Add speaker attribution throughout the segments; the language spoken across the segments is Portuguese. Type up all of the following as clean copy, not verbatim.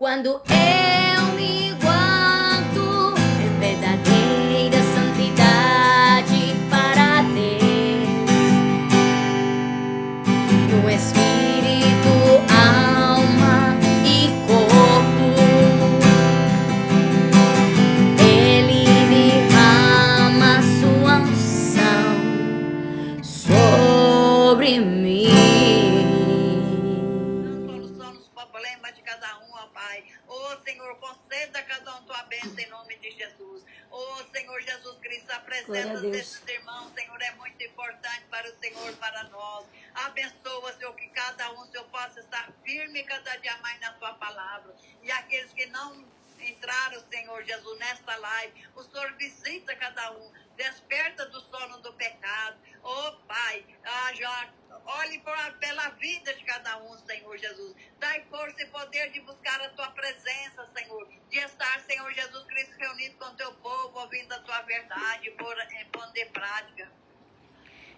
Speaker 1: Quando eu me guardo em verdadeira santidade para Deus, no espírito, alma e corpo, Ele derrama sua unção sobre mim.
Speaker 2: Problemas de cada um, ó Pai. Ô Senhor, conceda a cada um tua bênção em nome de Jesus. Ô Senhor Jesus Cristo, a presença desses irmãos, Senhor, é muito importante para o Senhor, para nós. Abençoa, Senhor, que cada um, Senhor, possa estar firme cada dia mais na tua palavra. E aqueles que não entraram, Senhor Jesus, nesta live, o Senhor visita cada um, desperta do sono do pecado. Ô Pai, olhe pela vida de cada um, Senhor Jesus. Dai força e poder de buscar a tua presença, Senhor. De estar, Senhor Jesus Cristo, reunido com o teu povo, ouvindo a tua verdade, pondo em prática.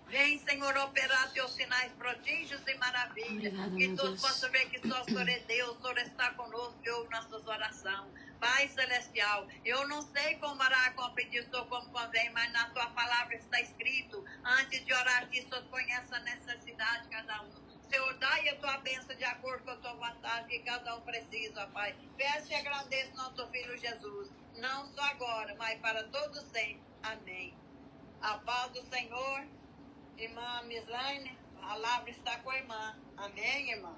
Speaker 2: Vem, Senhor, operar teus sinais, prodígios e maravilhas.
Speaker 1: Obrigada,
Speaker 2: que
Speaker 1: meu
Speaker 2: todos
Speaker 1: Deus.
Speaker 2: possam ver que só o Senhor é Deus, o Senhor está conosco e ouve nossas orações. Pai Celestial, eu não sei como orar, como pedir, sou como convém, mas na tua palavra está escrito, antes de orar, que o Senhor conhece a necessidade de cada um. Senhor, dai a tua bênção de acordo com a tua vontade, que cada um precisa, Pai. Peço e agradeço nosso Filho Jesus, não só agora, mas para todos sempre. Amém. A paz do Senhor. Irmã Mislaine, a palavra está com a irmã. Amém, irmã?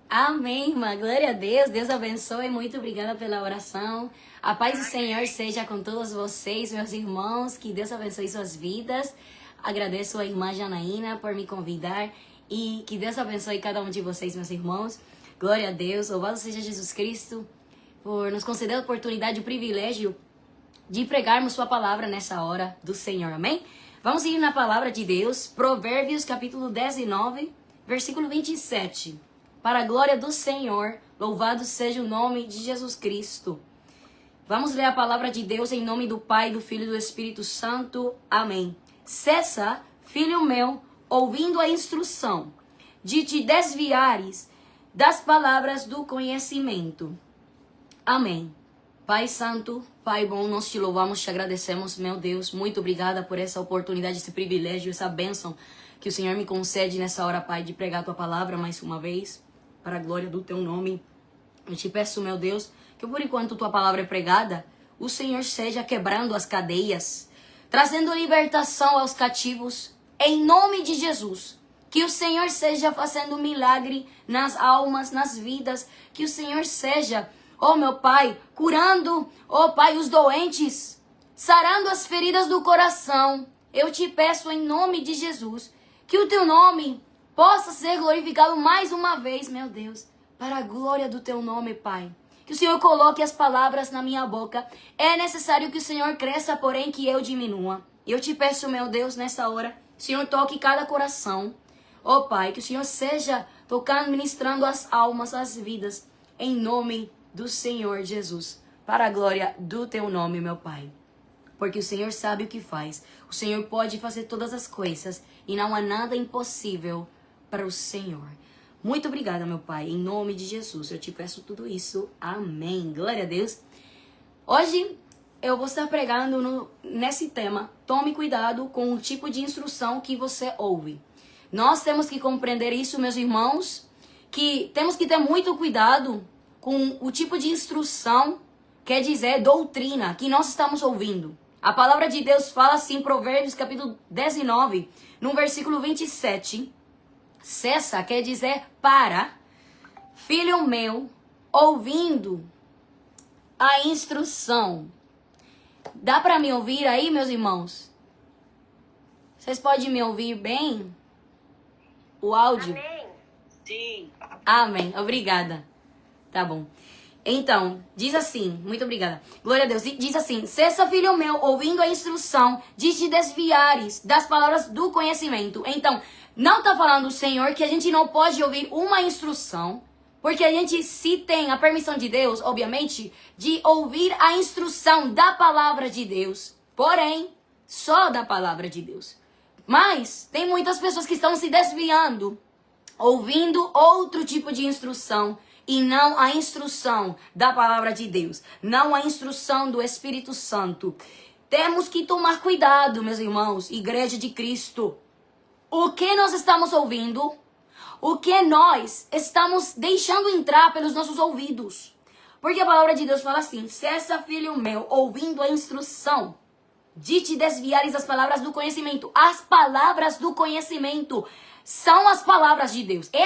Speaker 1: Amém, irmã. Glória a Deus. Deus abençoe. Muito obrigada pela oração. A paz do Senhor seja com todos vocês, meus irmãos. Que Deus abençoe suas vidas. Agradeço a irmã Janaína por me convidar. E que Deus abençoe cada um de vocês, meus irmãos. Glória a Deus. Louvado seja Jesus Cristo por nos conceder a oportunidade e o privilégio de pregarmos sua palavra nessa hora do Senhor. Amém? Vamos ir na palavra de Deus. Provérbios capítulo 19, versículo 27. Para a glória do Senhor, louvado seja o nome de Jesus Cristo. Vamos ler a palavra de Deus em nome do Pai, do Filho e do Espírito Santo. Amém. Cessa, filho meu, ouvindo a instrução, de te desviares das palavras do conhecimento. Amém. Pai Santo, Pai bom, nós te louvamos, te agradecemos, meu Deus. Muito obrigada por essa oportunidade, esse privilégio, essa bênção que o Senhor me concede nessa hora, Pai, de pregar a tua palavra mais uma vez, para a glória do teu nome. Eu te peço, meu Deus, que por enquanto tua palavra é pregada, o Senhor seja quebrando as cadeias, trazendo libertação aos cativos, em nome de Jesus. Que o Senhor seja fazendo milagre nas almas, nas vidas, que o Senhor seja, oh meu Pai, curando, oh Pai, os doentes, sarando as feridas do coração. Eu te peço em nome de Jesus, que o teu nome possa ser glorificado mais uma vez, meu Deus, para a glória do teu nome, Pai. Que o Senhor coloque as palavras na minha boca. É necessário que o Senhor cresça, porém que eu diminua. Eu te peço, meu Deus, nessa hora, que o Senhor toque cada coração. Oh Pai, que o Senhor seja tocando, ministrando as almas, as vidas, em nome do Senhor Jesus, para a glória do teu nome, meu Pai. Porque o Senhor sabe o que faz. O Senhor pode fazer todas as coisas e não há nada impossível para o Senhor. Muito obrigada, meu Pai. Em nome de Jesus, eu te peço tudo isso. Amém. Glória a Deus. Hoje eu vou estar pregando nesse tema. Tome cuidado com o tipo de instrução que você ouve. Nós temos que compreender isso, meus irmãos, que temos que ter muito cuidado com o tipo de instrução, quer dizer, doutrina, que nós estamos ouvindo. A palavra de Deus fala assim, Provérbios capítulo 19, no versículo 27. Cessa, quer dizer, para, filho meu, ouvindo a instrução. Dá para me ouvir aí, meus irmãos? Vocês podem me ouvir bem? O áudio?
Speaker 2: Amém. Sim.
Speaker 1: Amém. Obrigada. Tá bom. Então, diz assim, muito obrigada. Glória a Deus. Diz assim, cessa, filho meu, ouvindo a instrução, de te desviares das palavras do conhecimento. Então, não tá falando o Senhor que a gente não pode ouvir uma instrução, porque a gente se tem a permissão de Deus, obviamente, de ouvir a instrução da palavra de Deus. Porém, só da palavra de Deus. Mas, tem muitas pessoas que estão se desviando, ouvindo outro tipo de instrução, e não a instrução da palavra de Deus, não a instrução do Espírito Santo. Temos que tomar cuidado, meus irmãos, Igreja de Cristo. O que nós estamos ouvindo, o que nós estamos deixando entrar pelos nossos ouvidos. Porque a palavra de Deus fala assim: cessa, filho meu, ouvindo a instrução, de te desviares das palavras do conhecimento. As palavras do conhecimento são as palavras de Deus. É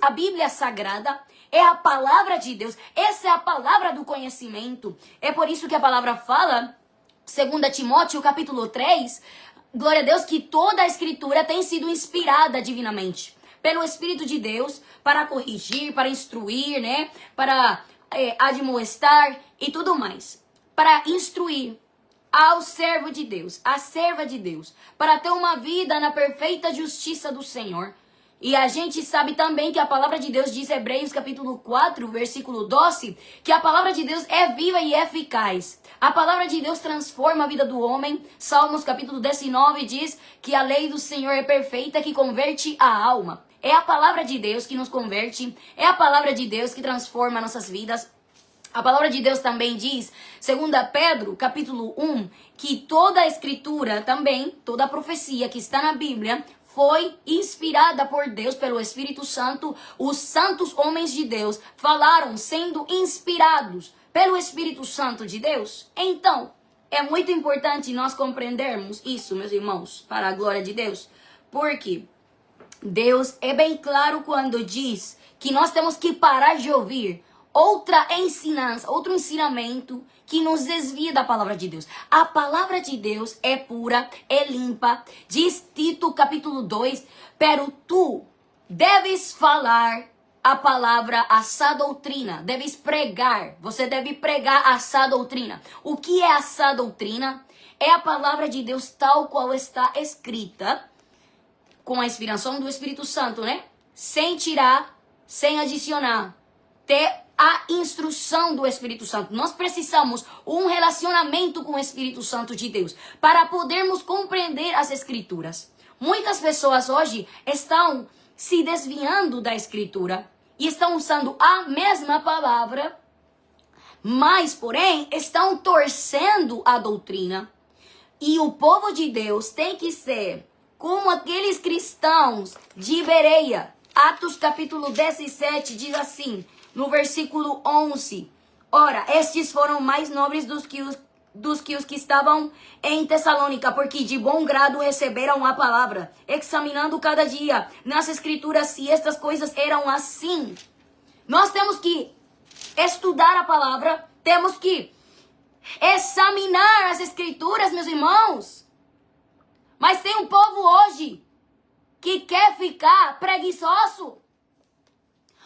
Speaker 1: a Bíblia Sagrada, é a palavra de Deus. Essa é a palavra do conhecimento. É por isso que a palavra fala, 2 Timóteo capítulo 3, glória a Deus, que toda a escritura tem sido inspirada divinamente pelo Espírito de Deus para corrigir, para instruir, né? Para admoestar e tudo mais. Para instruir ao servo de Deus, a serva de Deus, para ter uma vida na perfeita justiça do Senhor. E a gente sabe também que a palavra de Deus diz, Hebreus capítulo 4, versículo 12, que a palavra de Deus é viva e eficaz. A palavra de Deus transforma a vida do homem. Salmos capítulo 19 diz que a lei do Senhor é perfeita, que converte a alma. É a palavra de Deus que nos converte, é a palavra de Deus que transforma nossas vidas. A palavra de Deus também diz, 2 Pedro, capítulo 1, que toda a escritura também, toda a profecia que está na Bíblia, foi inspirada por Deus, pelo Espírito Santo. Os santos homens de Deus falaram sendo inspirados pelo Espírito Santo de Deus. Então, é muito importante nós compreendermos isso, meus irmãos, para a glória de Deus. Porque Deus é bem claro quando diz que nós temos que parar de ouvir outra ensinança, outro ensinamento que nos desvia da palavra de Deus. A palavra de Deus é pura, é limpa. Diz Tito capítulo 2, pero tu deves falar a palavra, a sã doutrina. Deves pregar, você deve pregar a sã doutrina. O que é a sã doutrina? É a palavra de Deus tal qual está escrita, com a inspiração do Espírito Santo, né? Sem tirar, sem adicionar. Ter a instrução do Espírito Santo. Nós precisamos um relacionamento com o Espírito Santo de Deus para podermos compreender as Escrituras. Muitas pessoas hoje estão se desviando da Escritura e estão usando a mesma palavra, mas, porém, estão torcendo a doutrina. E o povo de Deus tem que ser como aqueles cristãos de Bereia. Atos capítulo 17 diz assim, no versículo 11. Ora, estes foram mais nobres dos que os que estavam em Tessalônica, porque de bom grado receberam a palavra, examinando cada dia nas escrituras se estas coisas eram assim. Nós temos que estudar a palavra, temos que examinar as escrituras, meus irmãos. Mas tem um povo hoje que quer ficar preguiçoso.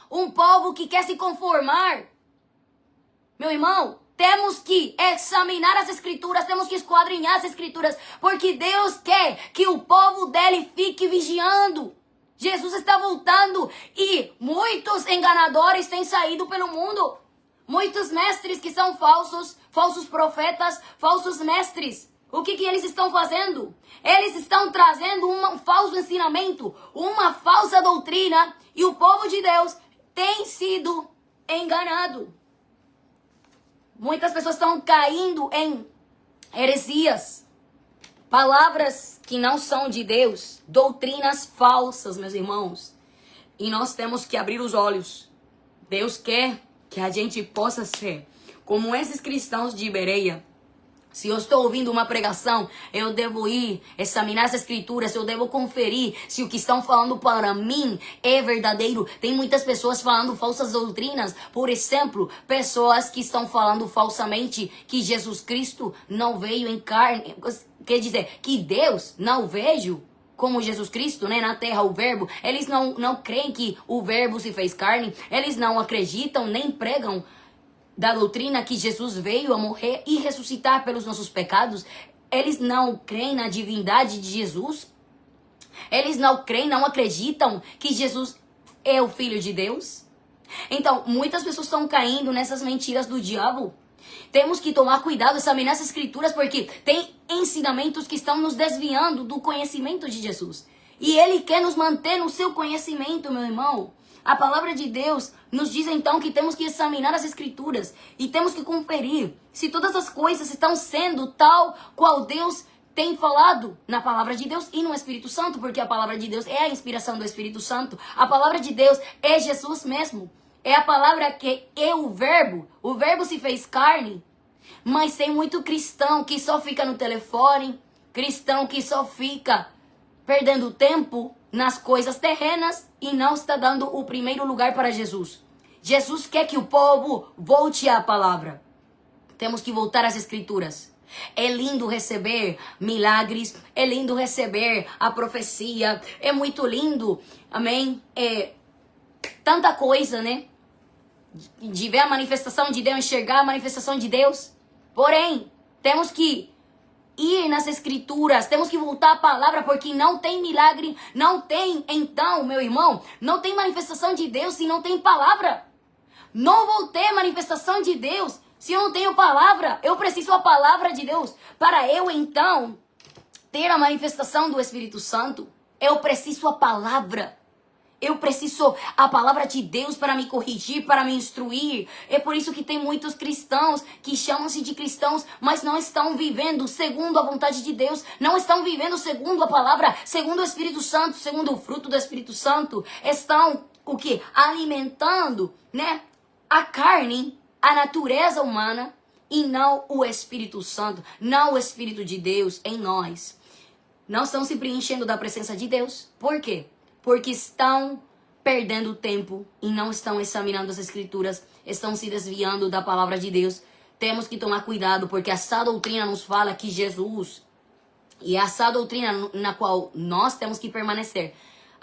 Speaker 1: Um povo que quer se conformar. Meu irmão, temos que examinar as escrituras, temos que esquadrinhar as escrituras, porque Deus quer que o povo dele fique vigiando. Jesus está voltando e muitos enganadores têm saído pelo mundo. Muitos mestres que são falsos profetas, falsos mestres. O que eles estão fazendo? Eles estão trazendo um falso ensinamento, uma falsa doutrina, e o povo de Deus tem sido enganado. Muitas pessoas estão caindo em heresias, palavras que não são de Deus, doutrinas falsas, meus irmãos. E nós temos que abrir os olhos. Deus quer que a gente possa ser como esses cristãos de Bereia. Se eu estou ouvindo uma pregação, eu devo ir examinar as escrituras, eu devo conferir se o que estão falando para mim é verdadeiro. Tem muitas pessoas falando falsas doutrinas, por exemplo, pessoas que estão falando falsamente que Jesus Cristo não veio em carne, quer dizer, que Deus não veio como Jesus Cristo, né, na terra, o verbo. Eles não creem que o verbo se fez carne, eles não acreditam nem pregam da doutrina que Jesus veio a morrer e ressuscitar pelos nossos pecados. Eles não creem na divindade de Jesus. Eles não creem, não acreditam que Jesus é o Filho de Deus. Então, muitas pessoas estão caindo nessas mentiras do diabo. Temos que tomar cuidado, examinar as escrituras, porque tem ensinamentos que estão nos desviando do conhecimento de Jesus. E Ele quer nos manter no seu conhecimento, meu irmão. A palavra de Deus nos diz então que temos que examinar as escrituras e temos que conferir se todas as coisas estão sendo tal qual Deus tem falado na palavra de Deus e no Espírito Santo, porque a palavra de Deus é a inspiração do Espírito Santo. A palavra de Deus é Jesus mesmo. É a palavra que é o verbo se fez carne. Mas tem muito cristão que só fica no telefone, cristão que só fica perdendo tempo nas coisas terrenas e não está dando o primeiro lugar para Jesus. Jesus quer que o povo volte à palavra. Temos que voltar às escrituras. É lindo receber milagres, é lindo receber a profecia, é muito lindo, amém? É tanta coisa, né? De ver a manifestação de Deus, enxergar a manifestação de Deus. Porém, temos que ir nas escrituras, temos que voltar à palavra, porque não tem milagre, não tem, então, meu irmão, não tem manifestação de Deus se não tem palavra. Não vou ter manifestação de Deus se eu não tenho palavra. Eu preciso da palavra de Deus para eu, então, ter a manifestação do Espírito Santo. Eu preciso a palavra. Eu preciso a palavra de Deus para me corrigir, para me instruir. É por isso que tem muitos cristãos que chamam-se de cristãos, mas não estão vivendo segundo a vontade de Deus. Não estão vivendo segundo a palavra, segundo o Espírito Santo, segundo o fruto do Espírito Santo. Estão, o quê? Alimentando, né? A carne, a natureza humana e não o Espírito Santo, não o Espírito de Deus em nós. Não estão se preenchendo da presença de Deus. Por quê? Porque estão perdendo tempo e não estão examinando as escrituras, estão se desviando da palavra de Deus. Temos que tomar cuidado, porque essa doutrina nos fala que Jesus, e é essa doutrina na qual nós temos que permanecer.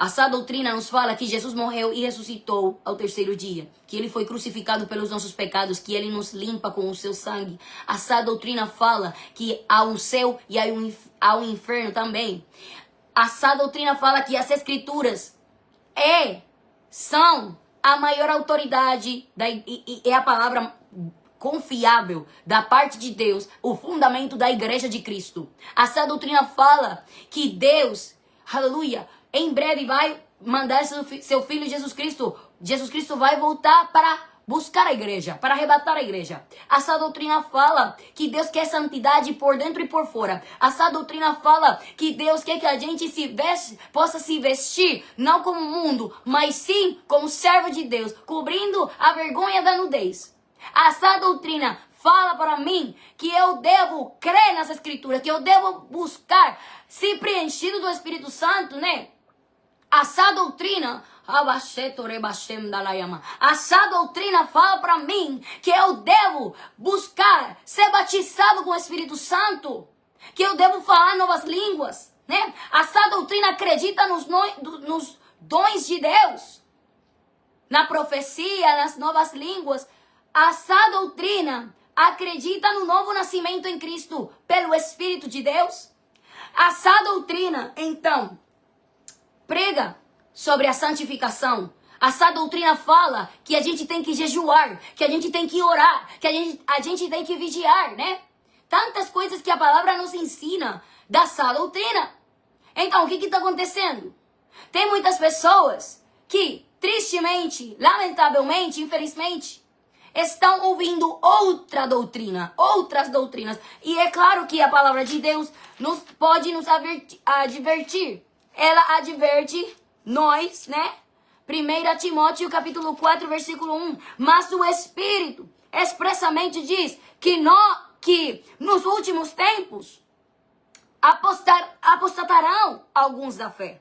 Speaker 1: Essa doutrina nos fala que Jesus morreu e ressuscitou ao terceiro dia, que ele foi crucificado pelos nossos pecados, que ele nos limpa com o seu sangue. Essa doutrina fala que há um céu e há um inferno também. Essa doutrina fala que as escrituras são a maior autoridade e é a palavra confiável da parte de Deus, o fundamento da igreja de Cristo. Essa doutrina fala que Deus, aleluia, em breve vai mandar seu filho Jesus Cristo. Jesus Cristo vai voltar para buscar a igreja, para arrebatar a igreja. Essa doutrina fala que Deus quer santidade por dentro e por fora. Essa doutrina fala que Deus quer que a gente possa se vestir, não como o mundo, mas sim como servo de Deus, cobrindo a vergonha da nudez. Essa doutrina fala para mim que eu devo crer nas escrituras, que eu devo buscar se preenchido do Espírito Santo, né? Essa doutrina fala para mim que eu devo buscar ser batizado com o Espírito Santo, que eu devo falar novas línguas, né? Essa doutrina acredita nos dons de Deus, na profecia, nas novas línguas. Essa doutrina acredita no novo nascimento em Cristo pelo Espírito de Deus. Essa doutrina, então, prega sobre a santificação. Essa doutrina fala que a gente tem que jejuar, que a gente tem que orar, que a gente tem que vigiar, né? Tantas coisas que a palavra nos ensina dessa doutrina. Então, o que está acontecendo? Tem muitas pessoas que, tristemente, lamentavelmente, infelizmente, estão ouvindo outras doutrinas. E é claro que a palavra de Deus pode nos advertir. Ela adverte nós, né? 1 Timóteo capítulo 4, versículo 1. Mas o Espírito expressamente diz que nos últimos tempos apostatarão alguns da fé,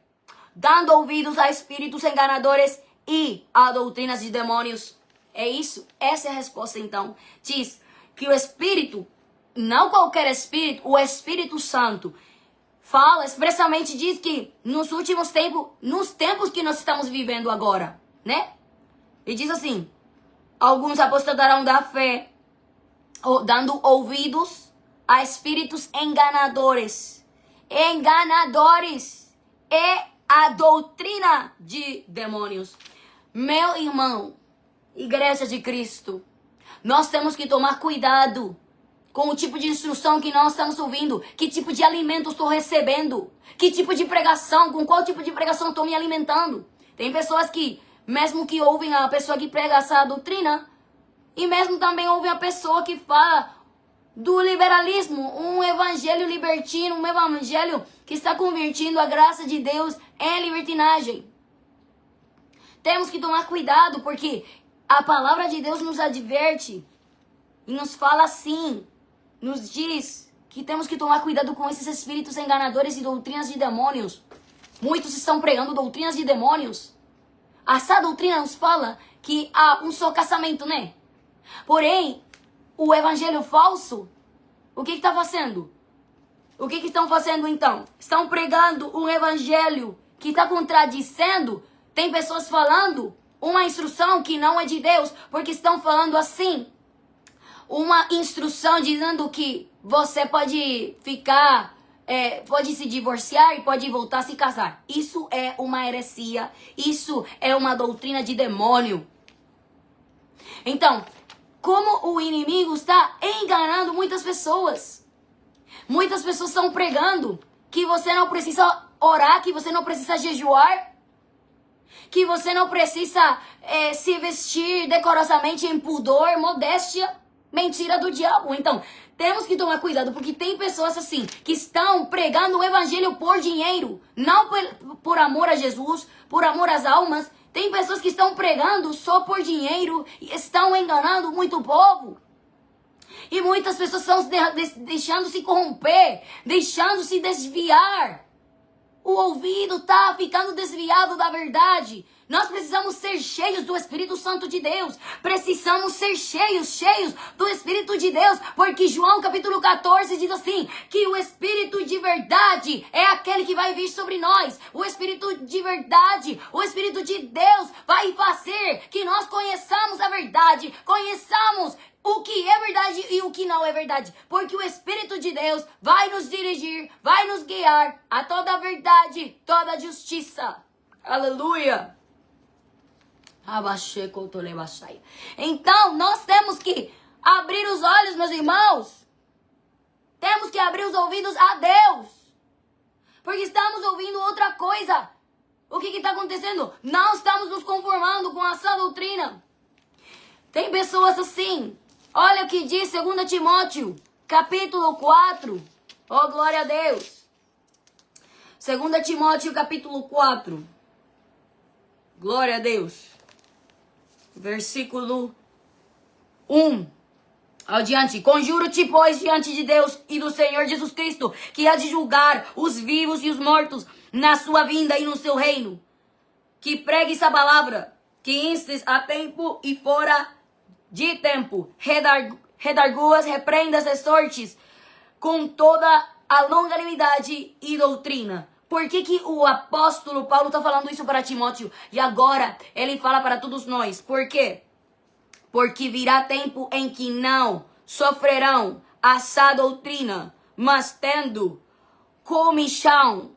Speaker 1: dando ouvidos a espíritos enganadores e a doutrinas de demônios. É isso? Essa é a resposta, então. Diz que o Espírito, não qualquer Espírito, o Espírito Santo, fala, expressamente diz que nos últimos tempos, nos tempos que nós estamos vivendo agora, né? E diz assim, alguns apostatarão da fé, dando ouvidos a espíritos enganadores. Enganadores é a doutrina de demônios. Meu irmão, Igreja de Cristo, nós temos que tomar cuidado com o tipo de instrução que nós estamos ouvindo, que tipo de alimento estou recebendo, que tipo de pregação, com qual tipo de pregação estou me alimentando. Tem pessoas que mesmo que ouvem a pessoa que prega essa doutrina, e mesmo também ouvem a pessoa que fala do liberalismo, um evangelho libertino, um evangelho que está convertindo a graça de Deus em libertinagem. Temos que tomar cuidado, porque a palavra de Deus nos adverte e nos fala assim, nos diz que temos que tomar cuidado com esses espíritos enganadores e doutrinas de demônios. Muitos estão pregando doutrinas de demônios. Essa doutrina nos fala que há um só casamento, né? Porém, o evangelho falso, o que está fazendo? O que estão fazendo então? Estão pregando um evangelho que está contradizendo. Tem pessoas falando uma instrução que não é de Deus, porque estão falando assim. Uma instrução dizendo que você pode ficar, pode se divorciar e pode voltar a se casar. Isso é uma heresia. Isso é uma doutrina de demônio. Então, como o inimigo está enganando muitas pessoas. Muitas pessoas estão pregando que você não precisa orar, que você não precisa jejuar, que você não precisa se vestir decorosamente em pudor, modéstia. Mentira do diabo. Então, temos que tomar cuidado, porque tem pessoas assim, que estão pregando o evangelho por dinheiro, não por amor a Jesus, por amor às almas. Tem pessoas que estão pregando só por dinheiro e estão enganando muito povo. E muitas pessoas estão deixando se corromper, deixando se desviar. O ouvido está ficando desviado da verdade. Nós precisamos ser cheios do Espírito Santo de Deus. Precisamos ser cheios do Espírito de Deus. Porque João capítulo 14 diz assim, que o Espírito de verdade é aquele que vai vir sobre nós. O Espírito de verdade, o Espírito de Deus vai fazer que nós conheçamos a verdade. Conheçamos o que é verdade e o que não é verdade. Porque o Espírito de Deus vai nos dirigir, vai nos guiar a toda a verdade, toda a justiça. Aleluia. Então, nós temos que abrir os olhos, meus irmãos. Temos que abrir os ouvidos a Deus. Porque estamos ouvindo outra coisa. O que está acontecendo? Não estamos nos conformando com essa doutrina. Tem pessoas assim. Olha o que diz 2 Timóteo, capítulo 4. Oh, glória a Deus. 2 Timóteo, capítulo 4. Glória a Deus. Versículo 1. Adiante. Conjuro-te, pois, diante de Deus e do Senhor Jesus Cristo, que há de julgar os vivos e os mortos na sua vinda e no seu reino. Que pregues a palavra, que instes a tempo e fora de tempo, redarguas, repreendas, exortes, com toda a longanimidade e doutrina. Por que o apóstolo Paulo está falando isso para Timóteo? E agora ele fala para todos nós. Por quê? Porque virá tempo em que não sofrerão essa doutrina, mas tendo comichão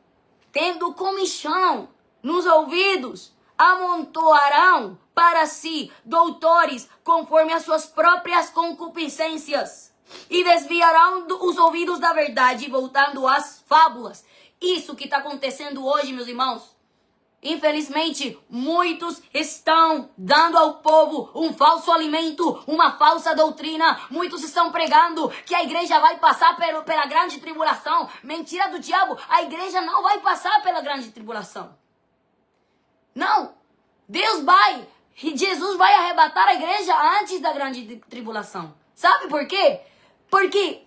Speaker 1: nos ouvidos, amontoarão para si doutores conforme as suas próprias concupiscências e desviarão os ouvidos da verdade, voltando às fábulas. Isso que está acontecendo hoje, meus irmãos. Infelizmente, muitos estão dando ao povo um falso alimento, uma falsa doutrina. Muitos estão pregando que a igreja vai passar pela grande tribulação. Mentira do diabo, a igreja não vai passar pela grande tribulação. Não, Jesus vai arrebatar a igreja antes da grande tribulação. Sabe por quê? Porque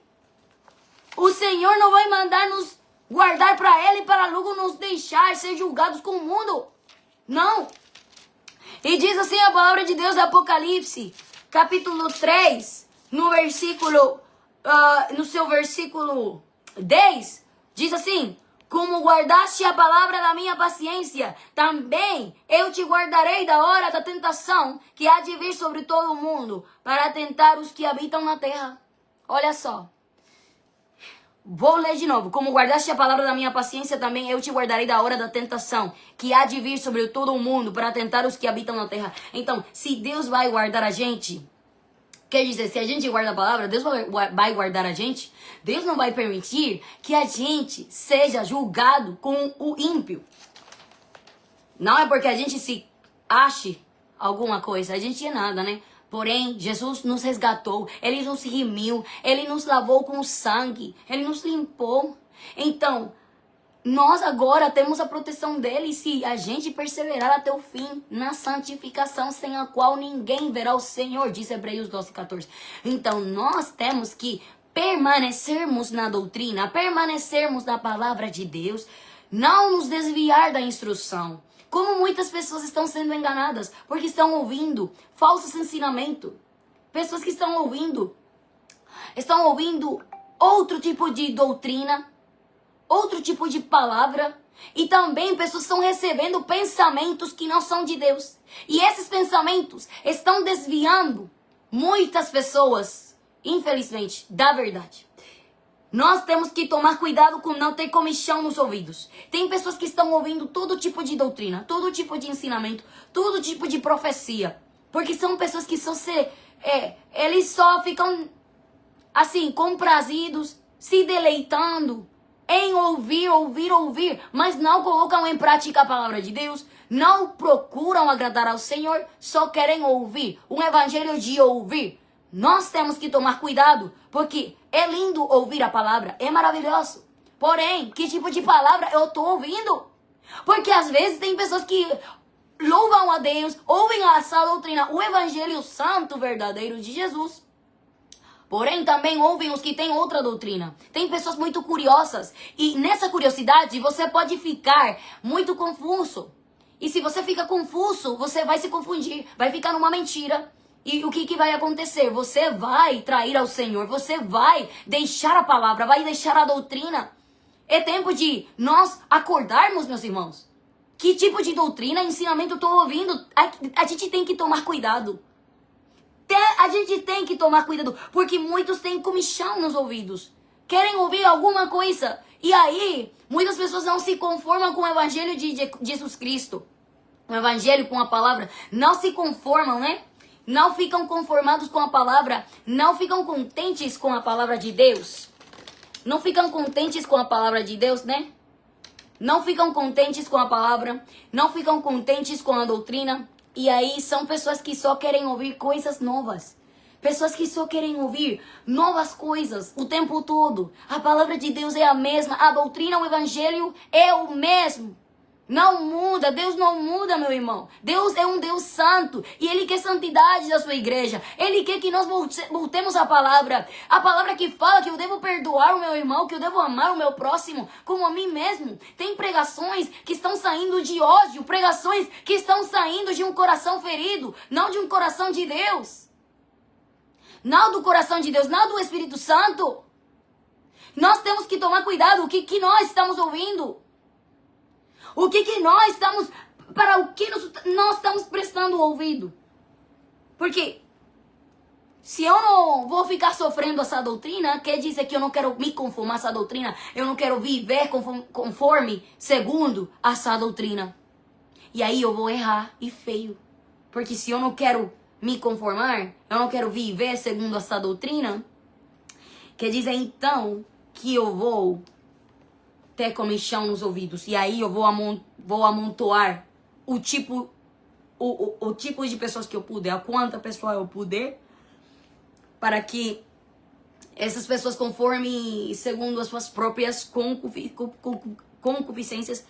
Speaker 1: o Senhor não vai mandar nos guardar para Ele, para logo nos deixar ser julgados com o mundo. Não. E diz assim a palavra de Deus, Apocalipse, capítulo 3, no seu versículo 10, diz assim: como guardaste a palavra da minha paciência, também eu te guardarei da hora da tentação que há de vir sobre todo o mundo, para tentar os que habitam na terra. Olha só. Vou ler de novo. Como guardaste a palavra da minha paciência, também eu te guardarei da hora da tentação que há de vir sobre todo o mundo para tentar os que habitam na terra. Então, se Deus vai guardar a gente, quer dizer, se a gente guarda a palavra, Deus vai guardar a gente. Deus não vai permitir que a gente seja julgado com o ímpio. Não é porque a gente se ache alguma coisa. A gente é nada, né? Porém, Jesus nos resgatou, Ele nos remiu, Ele nos lavou com o sangue, Ele nos limpou. Então, nós agora temos a proteção dele se a gente perseverar até o fim na santificação, sem a qual ninguém verá o Senhor, diz Hebreus 12:14. Então, nós temos que permanecermos na doutrina, permanecermos na palavra de Deus, não nos desviar da instrução. Como muitas pessoas estão sendo enganadas, porque estão ouvindo falsos ensinamentos. Pessoas que estão ouvindo outro tipo de doutrina, outro tipo de palavra. E também pessoas estão recebendo pensamentos que não são de Deus. E esses pensamentos estão desviando muitas pessoas, infelizmente, da verdade. Nós temos que tomar cuidado com não ter comichão nos ouvidos. Tem pessoas que estão ouvindo todo tipo de doutrina, todo tipo de ensinamento, todo tipo de profecia. Porque são pessoas que eles só ficam assim, comprazidos, se deleitando em ouvir, mas não colocam em prática a palavra de Deus, não procuram agradar ao Senhor, só querem ouvir, um evangelho de ouvir. Nós temos que tomar cuidado, porque é lindo ouvir a palavra, é maravilhoso. Porém, que tipo de palavra eu estou ouvindo? Porque às vezes tem pessoas que louvam a Deus, ouvem essa doutrina, o evangelho santo verdadeiro de Jesus. Porém, também ouvem os que têm outra doutrina. Tem pessoas muito curiosas. E nessa curiosidade, você pode ficar muito confuso. E se você fica confuso, você vai se confundir. Vai ficar numa mentira. E o que vai acontecer? Você vai trair ao Senhor. Você vai deixar a palavra. Vai deixar a doutrina. É tempo de nós acordarmos, meus irmãos. Que tipo de doutrina, ensinamento eu estou ouvindo? A gente tem que tomar cuidado. A gente tem que tomar cuidado, porque muitos têm comichão nos ouvidos. Querem ouvir alguma coisa. E aí, muitas pessoas não se conformam com o evangelho de Jesus Cristo. O evangelho com a palavra. Não se conformam, né? Não ficam conformados com a palavra. Não ficam contentes com a palavra de Deus. Não ficam contentes com a palavra de Deus, né? Não ficam contentes com a palavra. Não ficam contentes com a doutrina. E aí são pessoas que só querem ouvir coisas novas. Pessoas que só querem ouvir novas coisas o tempo todo. A palavra de Deus é a mesma. A doutrina, o evangelho é o mesmo. Não muda. Deus não muda, meu irmão. Deus é um Deus santo. E Ele quer santidade da sua igreja. Ele quer que nós voltemos à palavra. A palavra que fala que eu devo perdoar o meu irmão, que eu devo amar o meu próximo como a mim mesmo. Tem pregações que estão saindo de ódio. Pregações que estão saindo de um coração ferido. Não de um coração de Deus. Não do coração de Deus. Não do Espírito Santo. Nós temos que tomar cuidado. O que nós estamos ouvindo? O que nós estamos... Para o que nós estamos prestando ouvido? Porque se eu não vou ficar sofrendo essa doutrina, quer dizer que eu não quero me conformar a essa doutrina. Eu não quero viver conforme segundo essa doutrina. E aí eu vou errar e feio. Porque se eu não quero me conformar, eu não quero viver segundo essa doutrina, quer dizer então que eu vou ter comichão nos ouvidos. E aí eu vou amontoar o tipo de pessoas que eu puder, a quanta pessoa eu puder, para que essas pessoas conforme segundo as suas próprias concupiscências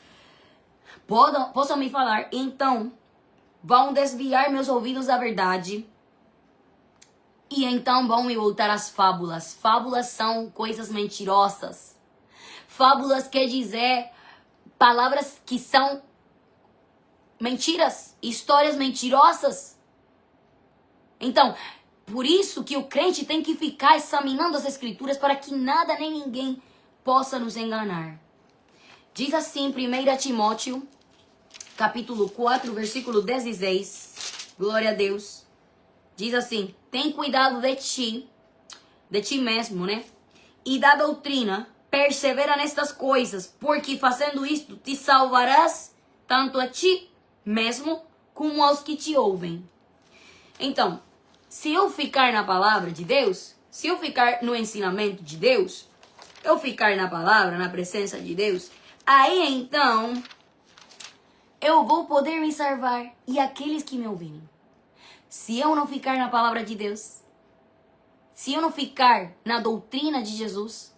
Speaker 1: possam me falar. Então vão desviar meus ouvidos da verdade. E então vão me voltar às fábulas. Fábulas são coisas mentirosas. Fábulas quer dizer palavras que são mentiras, histórias mentirosas. Então, por isso que o crente tem que ficar examinando as escrituras para que nada nem ninguém possa nos enganar. Diz assim, 1 Timóteo, capítulo 4, versículo 16. Glória a Deus. Diz assim: tem cuidado de ti mesmo, né? E da doutrina. Persevera nestas coisas, porque fazendo isto te salvarás tanto a ti mesmo como aos que te ouvem. Então, se eu ficar na palavra de Deus, se eu ficar no ensinamento de Deus, eu ficar na palavra, na presença de Deus, aí então eu vou poder me salvar e aqueles que me ouvirem. Se eu não ficar na palavra de Deus, se eu não ficar na doutrina de Jesus,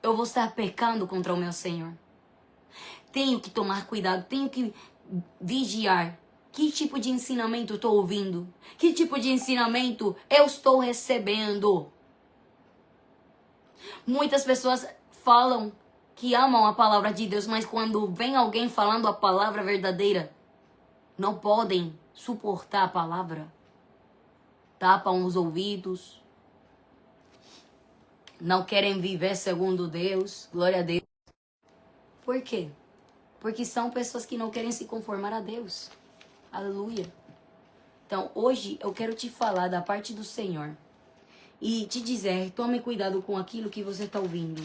Speaker 1: eu vou estar pecando contra o meu Senhor. Tenho que tomar cuidado, tenho que vigiar. Que tipo de ensinamento eu estou ouvindo? Que tipo de ensinamento eu estou recebendo? Muitas pessoas falam que amam a palavra de Deus, mas quando vem alguém falando a palavra verdadeira, não podem suportar a palavra. Tapam os ouvidos. Não querem viver segundo Deus. Glória a Deus. Por quê? Porque são pessoas que não querem se conformar a Deus. Aleluia. Então, hoje eu quero te falar da parte do Senhor. E te dizer, tome cuidado com aquilo que você está ouvindo.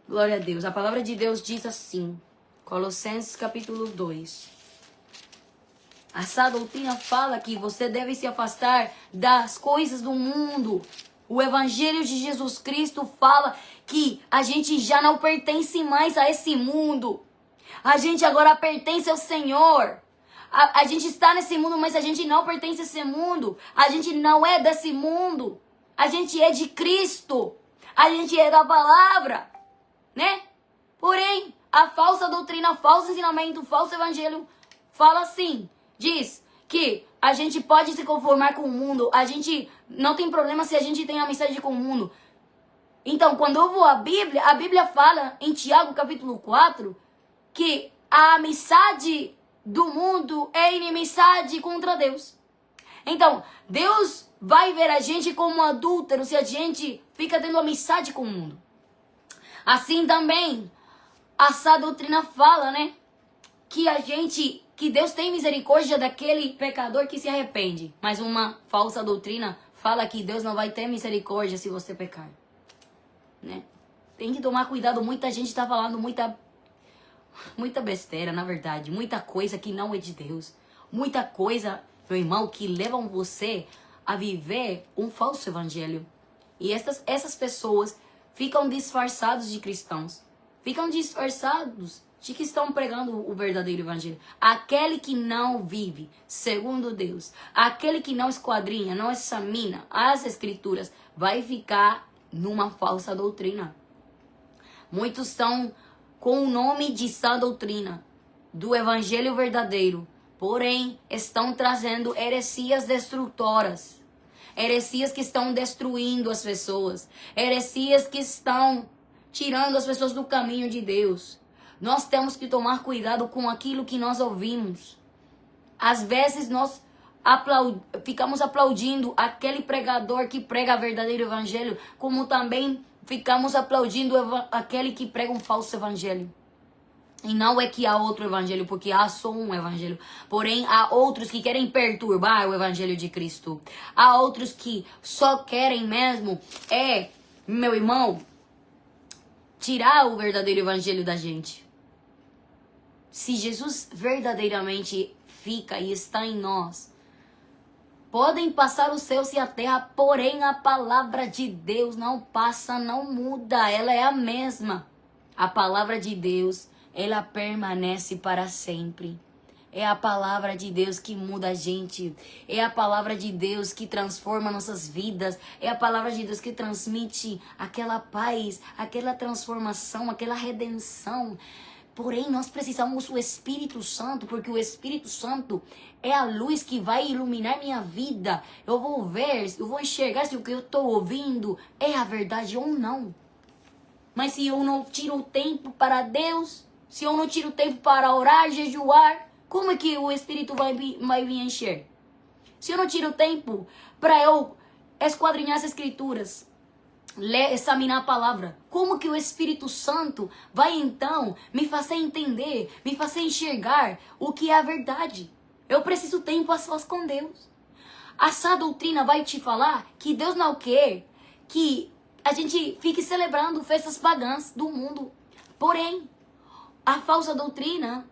Speaker 1: Glória a Deus. A palavra de Deus diz assim. Colossenses capítulo 2. Essa doutrina fala que você deve se afastar das coisas do mundo. O Evangelho de Jesus Cristo fala que a gente já não pertence mais a esse mundo. A gente agora pertence ao Senhor. A gente está nesse mundo, mas a gente não pertence a esse mundo. A gente não é desse mundo. A gente é de Cristo. A gente é da palavra, né? Porém, a falsa doutrina, falso ensinamento, falso evangelho fala assim, diz que a gente pode se conformar com o mundo. A gente não tem problema se a gente tem amizade com o mundo. Então, quando eu vou à Bíblia, a Bíblia fala em Tiago capítulo 4 que a amizade do mundo é inimizade contra Deus. Então, Deus vai ver a gente como adúltero se a gente fica tendo amizade com o mundo. Assim também, essa doutrina fala, né? Que Deus tem misericórdia daquele pecador que se arrepende. Mas uma falsa doutrina fala que Deus não vai ter misericórdia se você pecar, né? Tem que tomar cuidado, muita gente está falando muita besteira, na verdade. Muita coisa que não é de Deus. Muita coisa, meu irmão, que levam você a viver um falso evangelho. E essas pessoas ficam disfarçados de cristãos. Ficam disfarçados de que estão pregando o verdadeiro evangelho. Aquele que não vive segundo Deus, aquele que não esquadrinha, não examina as escrituras, vai ficar numa falsa doutrina. Muitos estão com o nome de sã doutrina, do evangelho verdadeiro, porém estão trazendo heresias destrutoras, heresias que estão destruindo as pessoas, heresias que estão tirando as pessoas do caminho de Deus. Nós temos que tomar cuidado com aquilo que nós ouvimos. Às vezes nós ficamos aplaudindo aquele pregador que prega o verdadeiro evangelho, como também ficamos aplaudindo aquele que prega um falso evangelho. E não é que há outro evangelho, porque há só um evangelho. Porém, há outros que querem perturbar o evangelho de Cristo. Há outros que só querem mesmo, meu irmão, tirar o verdadeiro evangelho da gente. Se Jesus verdadeiramente fica e está em nós, podem passar os céus e a terra, porém a palavra de Deus não passa, não muda, ela é a mesma. A palavra de Deus, ela permanece para sempre. É a palavra de Deus que muda a gente. É a palavra de Deus que transforma nossas vidas. É a palavra de Deus que transmite aquela paz, aquela transformação, aquela redenção. Porém, nós precisamos do Espírito Santo, porque o Espírito Santo é a luz que vai iluminar minha vida. Eu vou ver, eu vou enxergar se o que eu estou ouvindo é a verdade ou não. Mas se eu não tiro o tempo para Deus, se eu não tiro o tempo para orar, jejuar, como é que o Espírito vai me encher? Se eu não tiro o tempo para eu esquadrinhar as Escrituras, examinar a palavra, como que o Espírito Santo vai então me fazer entender, me fazer enxergar o que é a verdade? Eu preciso tempo a sós com Deus. Essa doutrina vai te falar que Deus não quer que a gente fique celebrando festas pagãs do mundo. Porém, a falsa doutrina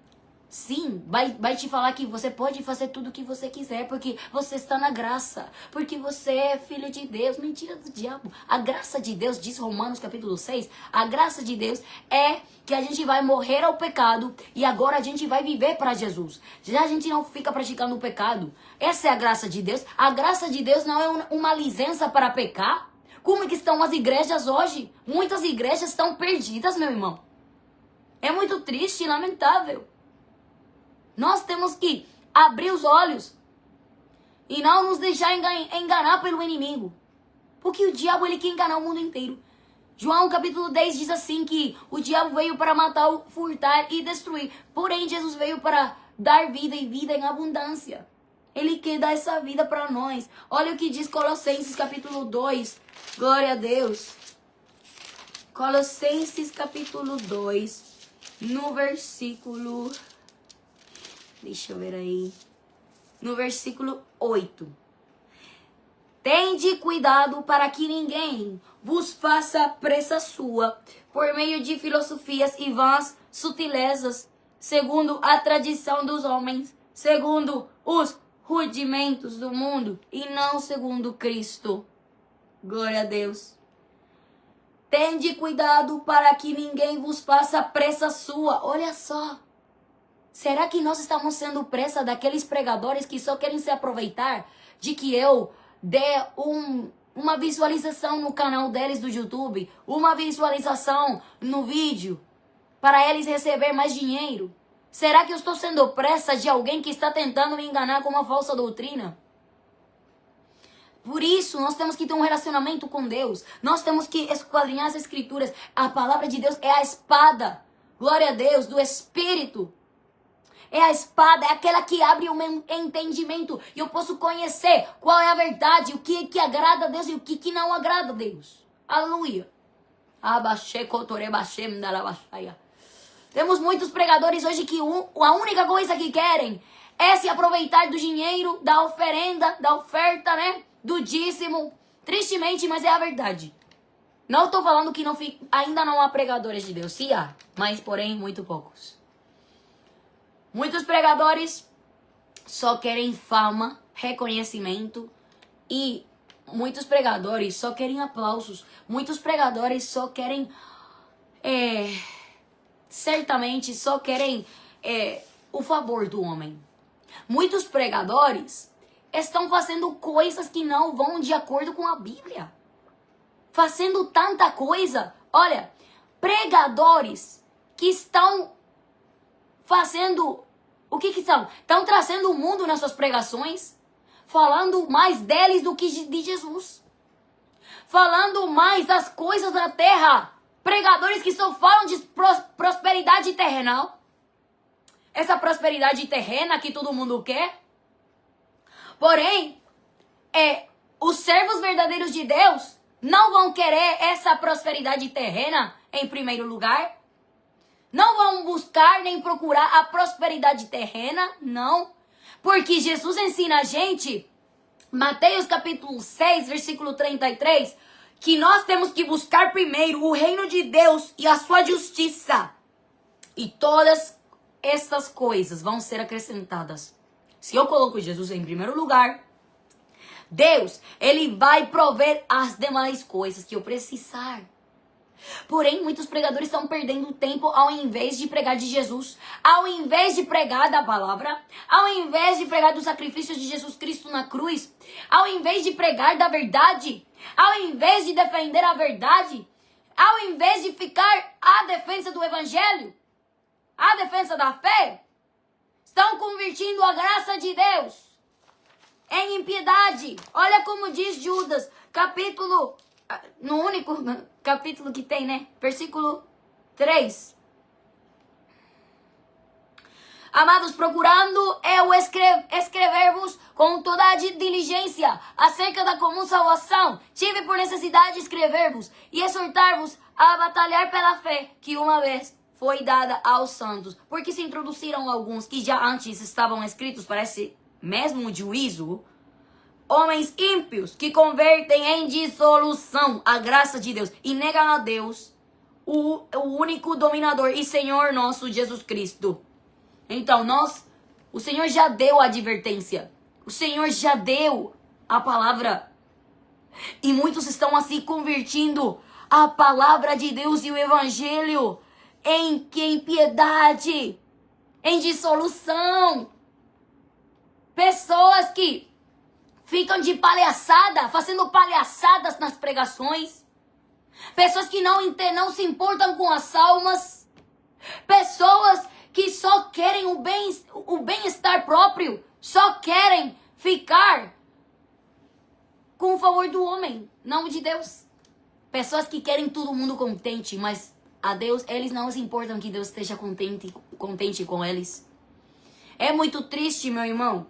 Speaker 1: Sim, vai te falar que você pode fazer tudo o que você quiser, porque você está na graça, porque você é filho de Deus. Mentira do diabo. A graça de Deus, diz Romanos capítulo 6, a graça de Deus é que a gente vai morrer ao pecado e agora a gente vai viver para Jesus. Já a gente não fica praticando o pecado. Essa é a graça de Deus. A graça de Deus não é uma licença para pecar. Como é que estão as igrejas hoje? Muitas igrejas estão perdidas, meu irmão. É muito triste e lamentável. Nós temos que abrir os olhos e não nos deixar enganar pelo inimigo. Porque o diabo ele quer enganar o mundo inteiro. João capítulo 10 diz assim que o diabo veio para matar, furtar e destruir. Porém, Jesus veio para dar vida e vida em abundância. Ele quer dar essa vida para nós. Olha o que diz Colossenses capítulo 2. Glória a Deus. Colossenses capítulo 2, no versículo... Deixa eu ver aí. No versículo 8. Tende cuidado para que ninguém vos faça pressa sua, por meio de filosofias e vãs sutilezas, segundo a tradição dos homens, segundo os rudimentos do mundo, e não segundo Cristo. Glória a Deus. Tende cuidado para que ninguém vos faça pressa sua. Olha só. Será que nós estamos sendo pressa daqueles pregadores que só querem se aproveitar de que eu dê uma visualização no canal deles do YouTube, uma visualização no vídeo, para eles receber mais dinheiro? Será que eu estou sendo pressa de alguém que está tentando me enganar com uma falsa doutrina? Por isso, nós temos que ter um relacionamento com Deus. Nós temos que esquadrinhar as Escrituras. A palavra de Deus é a espada, glória a Deus, do Espírito. É a espada, é aquela que abre o meu entendimento. E eu posso conhecer qual é a verdade, o que agrada a Deus e o que não agrada a Deus. Aleluia. Temos muitos pregadores hoje que a única coisa que querem é se aproveitar do dinheiro, da oferenda, da oferta, né? Do dízimo. Tristemente, mas é a verdade. Não estou falando que ainda não há pregadores de Deus. Sim há, mas porém muito poucos. Muitos pregadores só querem fama, reconhecimento e muitos pregadores só querem aplausos. Muitos pregadores só querem, certamente só querem o favor do homem. Muitos pregadores estão fazendo coisas que não vão de acordo com a Bíblia. Fazendo tanta coisa. Olha, pregadores que estão fazendo... O que são? Estão trazendo o mundo nas suas pregações. Falando mais deles do que de Jesus. Falando mais das coisas da terra. Pregadores que só falam de prosperidade terrenal. Essa prosperidade terrena que todo mundo quer. Porém, os servos verdadeiros de Deus não vão querer essa prosperidade terrena em primeiro lugar. Não vão buscar nem procurar a prosperidade terrena, não. Porque Jesus ensina a gente, Mateus capítulo 6, versículo 33, que nós temos que buscar primeiro o reino de Deus e a sua justiça. E todas estas coisas vão ser acrescentadas. Se eu coloco Jesus em primeiro lugar, Deus, Ele vai prover as demais coisas que eu precisar. Porém, muitos pregadores estão perdendo tempo ao invés de pregar de Jesus, ao invés de pregar da palavra, ao invés de pregar do sacrifício de Jesus Cristo na cruz, ao invés de pregar da verdade, ao invés de defender a verdade, ao invés de ficar à defesa do evangelho, à defesa da fé, estão convertindo a graça de Deus em impiedade. Olha como diz Judas, no único capítulo que tem, né? Versículo 3. Amados, procurando eu escrever-vos com toda a diligência acerca da comum salvação, tive por necessidade de escrever-vos e exortar-vos a batalhar pela fé que uma vez foi dada aos santos, porque se introduziram alguns que já antes estavam escritos para esse mesmo juízo, homens ímpios que convertem em dissolução a graça de Deus e negam a Deus, o único dominador e Senhor nosso Jesus Cristo. Então o Senhor já deu a advertência. O Senhor já deu a palavra. E muitos estão assim convertindo a palavra de Deus e o evangelho em impiedade, em dissolução. Pessoas que ficam de palhaçada, fazendo palhaçadas nas pregações. Pessoas que não se importam com as almas. Pessoas que só querem o bem-estar próprio. Só querem ficar com o favor do homem, não de Deus. Pessoas que querem todo mundo contente, mas a Deus, eles não se importam que Deus esteja contente com eles. É muito triste, meu irmão.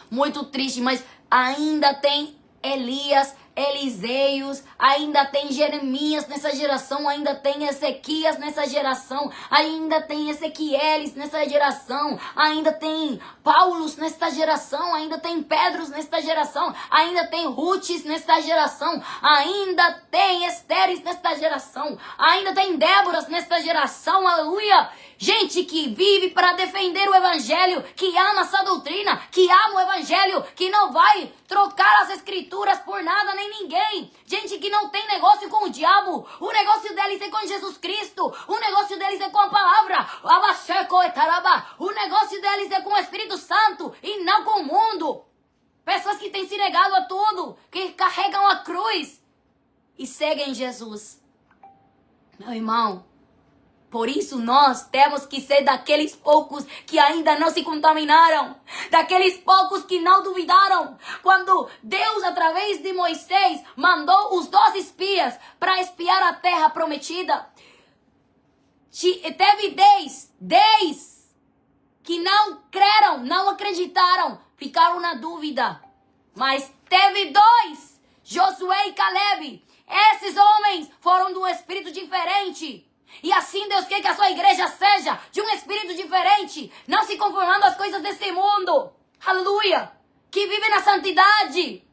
Speaker 1: Muito triste, mas ainda tem Elias, Eliseios, ainda tem Jeremias nessa geração, ainda tem Ezequias nessa geração, ainda tem Ezequieles nessa geração, ainda tem Paulos nesta geração, ainda tem Pedros nesta geração, ainda tem Rutes nesta geração, ainda tem Esteres nesta geração, ainda tem Déboras nesta geração, aleluia! Gente que vive para defender o evangelho, que ama essa doutrina, que ama o evangelho, que não vai trocar as escrituras por nada nem ninguém. Gente que não tem negócio com o diabo. O negócio deles é com Jesus Cristo. O negócio deles é com a palavra. O negócio deles é com o Espírito Santo e não com o mundo. Pessoas que têm se negado a tudo, que carregam a cruz e seguem Jesus. Meu irmão, por isso nós temos que ser daqueles poucos que ainda não se contaminaram. Daqueles poucos que não duvidaram. Quando Deus, através de Moisés, mandou os 12 espias para espiar a terra prometida. Teve 10 que não creram, não acreditaram. Ficaram na dúvida. Mas teve 2, Josué e Caleb. Esses homens foram de um espírito diferente. E assim Deus quer que a sua igreja seja de um espírito diferente, não se conformando às coisas desse mundo. Aleluia! Que vive na santidade.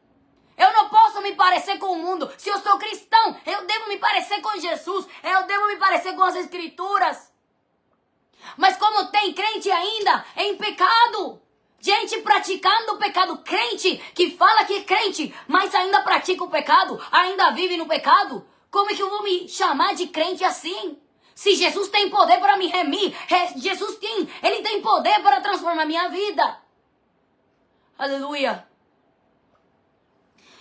Speaker 1: Eu não posso me parecer com o mundo. Se eu sou cristão, eu devo me parecer com Jesus. Eu devo me parecer com as escrituras. Mas como tem crente ainda em pecado, gente praticando o pecado, crente que fala que é crente, mas ainda pratica o pecado, ainda vive no pecado, como é que eu vou me chamar de crente assim? Se Jesus tem poder para me remir, Ele tem poder para transformar minha vida. Aleluia.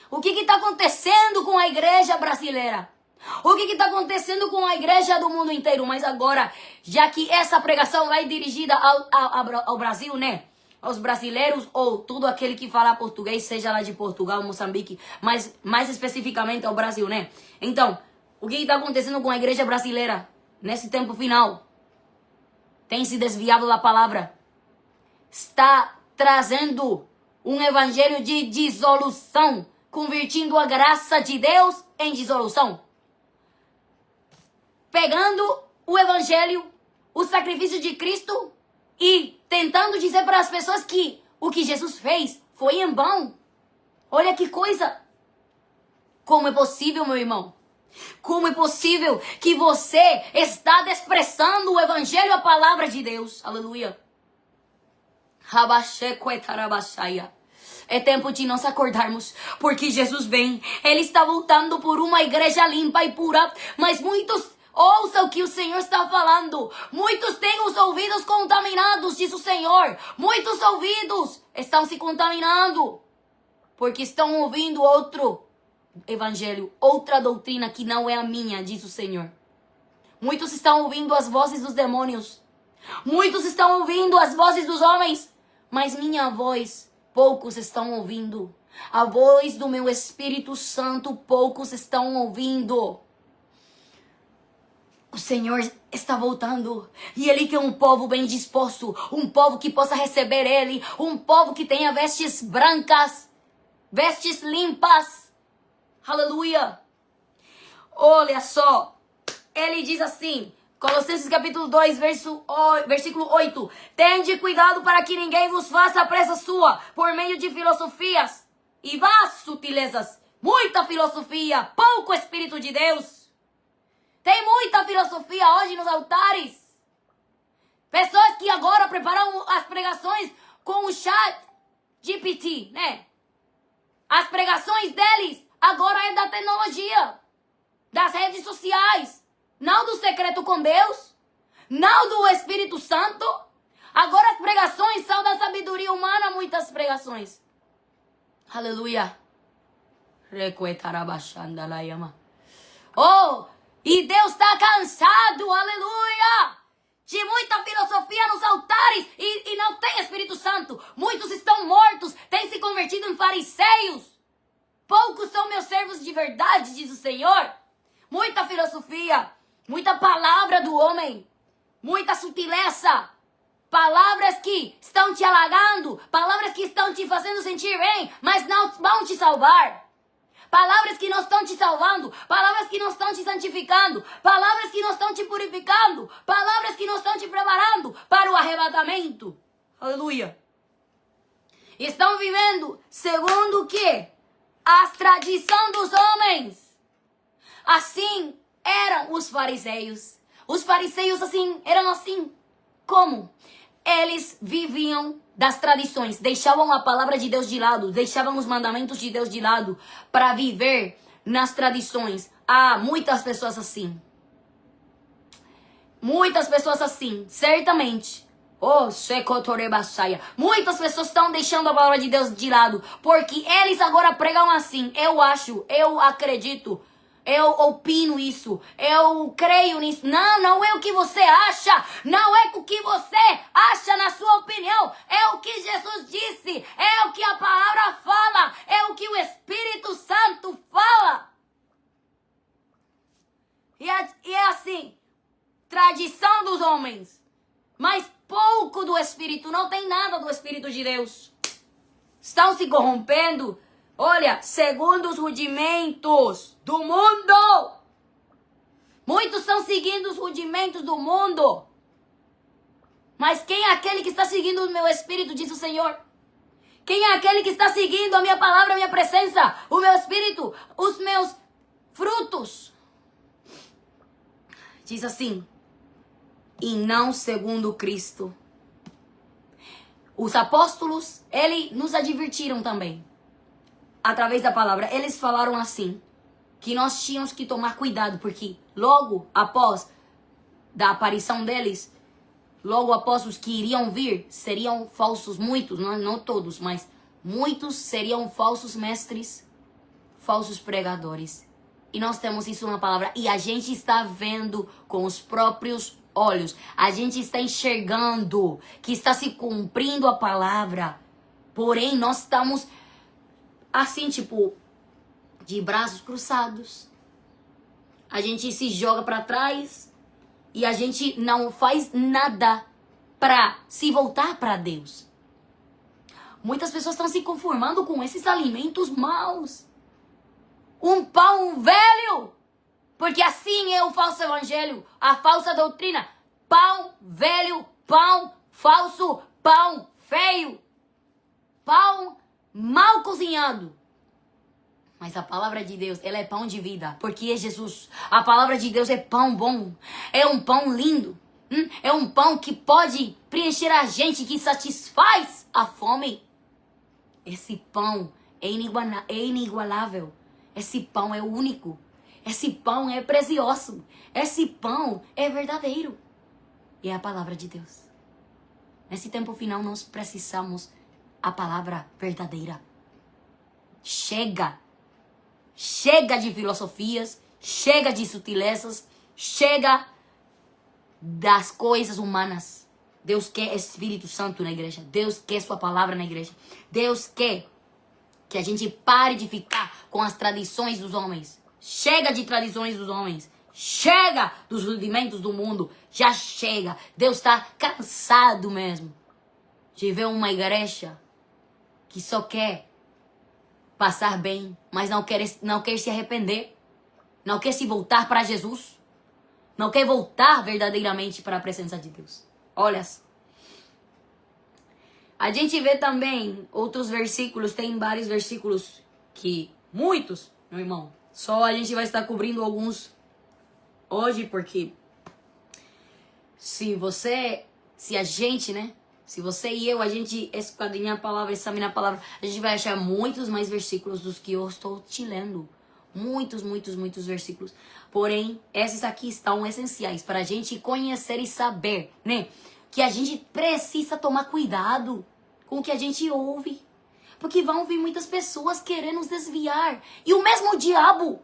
Speaker 1: O que está acontecendo com a igreja brasileira? O que está acontecendo com a igreja do mundo inteiro? Mas agora, já que essa pregação vai dirigida ao Brasil, né? Aos brasileiros ou todo aquele que fala português, seja lá de Portugal, Moçambique, mas mais especificamente ao Brasil, né? Então, o que está acontecendo com a igreja brasileira nesse tempo final? Tem se desviado da palavra. Está trazendo um evangelho de dissolução, convertindo a graça de Deus em dissolução. Pegando o evangelho, o sacrifício de Cristo e tentando dizer para as pessoas que o que Jesus fez foi em vão. Olha que coisa. Como é possível, meu irmão? Como é possível que você está desprezando o evangelho, a palavra de Deus? Aleluia. É tempo de nós acordarmos, porque Jesus vem. Ele está voltando por uma igreja limpa e pura, mas muitos ouçam o que o Senhor está falando. Muitos têm os ouvidos contaminados, diz o Senhor. Muitos ouvidos estão se contaminando, porque estão ouvindo outro evangelho, outra doutrina que não é a minha, diz o Senhor. Muitos estão ouvindo as vozes dos demônios. Muitos estão ouvindo as vozes dos homens, mas minha voz, poucos estão ouvindo. A voz do meu Espírito Santo, poucos estão ouvindo. O Senhor está voltando e Ele quer um povo bem disposto, um povo que possa receber Ele, um povo que tenha vestes brancas, vestes limpas. Aleluia. Olha só, Ele diz assim, Colossenses capítulo 2, versículo 8. Tende cuidado para que ninguém vos faça pressa sua por meio de filosofias e vás sutilezas. Muita filosofia, pouco Espírito de Deus. Tem muita filosofia hoje nos altares. Pessoas que agora preparam as pregações com o chat GPT, né? As pregações deles agora é da tecnologia, das redes sociais, não do secreto com Deus, não do Espírito Santo. Agora as pregações são da sabedoria humana, muitas pregações. Aleluia. Oh, e Deus está cansado, aleluia, de muita filosofia nos altares e não tem Espírito Santo. Muitos estão mortos, têm se convertido em fariseus. Poucos são meus servos de verdade, diz o Senhor. Muita filosofia, muita palavra do homem, muita sutileza. Palavras que estão te halagando, palavras que estão te fazendo sentir bem, mas não vão te salvar. Palavras que não estão te salvando, palavras que não estão te santificando, palavras que não estão te purificando, palavras que não estão te preparando para o arrebatamento. Aleluia. Estão vivendo segundo o quê? As tradições dos homens. Assim eram os fariseus. Os fariseus eram assim. Como? Eles viviam das tradições, deixavam a palavra de Deus de lado, deixavam os mandamentos de Deus de lado para viver nas tradições. Há muitas pessoas assim. Muitas pessoas assim, certamente. Oh, Secotorebaçaia. Muitas pessoas estão deixando a palavra de Deus de lado, porque eles agora pregam assim. Eu acho, eu acredito. Eu opino isso, eu creio nisso. Não, não é o que você acha, não é o que você acha na sua opinião. É o que Jesus disse, é o que a palavra fala, é o que o Espírito Santo fala. E é assim, tradição dos homens, mas pouco do Espírito, não tem nada do Espírito de Deus. Estão se corrompendo. Olha, segundo os rudimentos do mundo. Muitos estão seguindo os rudimentos do mundo. Mas quem é aquele que está seguindo o meu Espírito, diz o Senhor? Quem é aquele que está seguindo a minha palavra, a minha presença, o meu Espírito, os meus frutos? Diz assim, e não segundo Cristo. Os apóstolos, eles nos advertiram também. Através da palavra, eles falaram assim, que nós tínhamos que tomar cuidado, porque logo após da aparição deles, logo após os que iriam vir, seriam falsos, muitos, não todos, mas muitos seriam falsos mestres, falsos pregadores. E nós temos isso na palavra, e a gente está vendo com os próprios olhos, a gente está enxergando que está se cumprindo a palavra, porém nós estamos assim, tipo, de braços cruzados. A gente se joga para trás e a gente não faz nada para se voltar para Deus. Muitas pessoas estão se conformando com esses alimentos maus. Um pão velho. Porque assim é o falso evangelho, a falsa doutrina. Pão velho, pão falso, pão feio. Pão mal cozinhado. Mas a palavra de Deus, ela é pão de vida, porque é Jesus. A palavra de Deus é pão bom, é um pão lindo, é um pão que pode preencher a gente, que satisfaz a fome. Esse pão é inigualável, esse pão é único, esse pão é precioso, esse pão é verdadeiro. E é a palavra de Deus. Nesse tempo final nós precisamos a palavra verdadeira. Chega de filosofias, chega de sutilezas, chega das coisas humanas. Deus quer Espírito Santo na igreja, Deus quer sua palavra na igreja, Deus quer que a gente pare de ficar com as tradições dos homens. Chega de tradições dos homens, chega dos rudimentos do mundo, já chega. Deus está cansado mesmo de ver uma igreja que só quer passar bem, mas não quer se arrepender, não quer se voltar para Jesus, não quer voltar verdadeiramente para a presença de Deus. Olha, a gente vê também outros versículos, tem vários versículos que, muitos, meu irmão, só a gente vai estar cobrindo alguns hoje, porque se você Se a gente, né? Se você e eu, a gente esquadrinhar a palavra, examinar a palavra, a gente vai achar muitos mais versículos dos que eu estou te lendo. Muitos, muitos, muitos versículos. Porém, esses aqui estão essenciais para a gente conhecer e saber, né? Que a gente precisa tomar cuidado com o que a gente ouve. Porque vão vir muitas pessoas querendo nos desviar. E o mesmo diabo.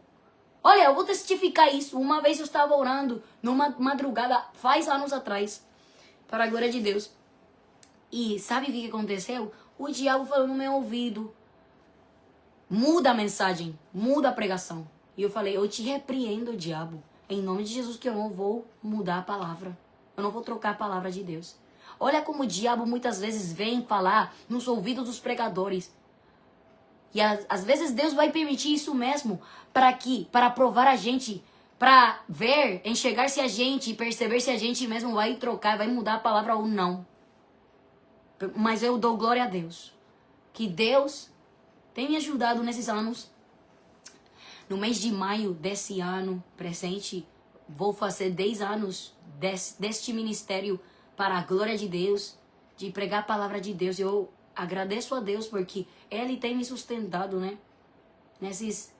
Speaker 1: Olha, eu vou testificar isso. Uma vez eu estava orando numa madrugada, faz anos atrás, para a glória de Deus. E sabe o que aconteceu? O diabo falou no meu ouvido: muda a mensagem, muda a pregação. E eu falei: eu te repreendo, diabo, em nome de Jesus, que eu não vou mudar a palavra. Eu não vou trocar a palavra de Deus. Olha como o diabo muitas vezes vem falar nos ouvidos dos pregadores. E às vezes Deus vai permitir isso mesmo, para provar a gente, para ver, enxergar se a gente, perceber se a gente mesmo vai trocar, vai mudar a palavra ou não. Mas eu dou glória a Deus, que Deus tem me ajudado nesses anos. No mês de maio desse ano presente, vou fazer 10 anos deste ministério para a glória de Deus, de pregar a palavra de Deus. Eu agradeço a Deus porque Ele tem me sustentado, né? Nesses,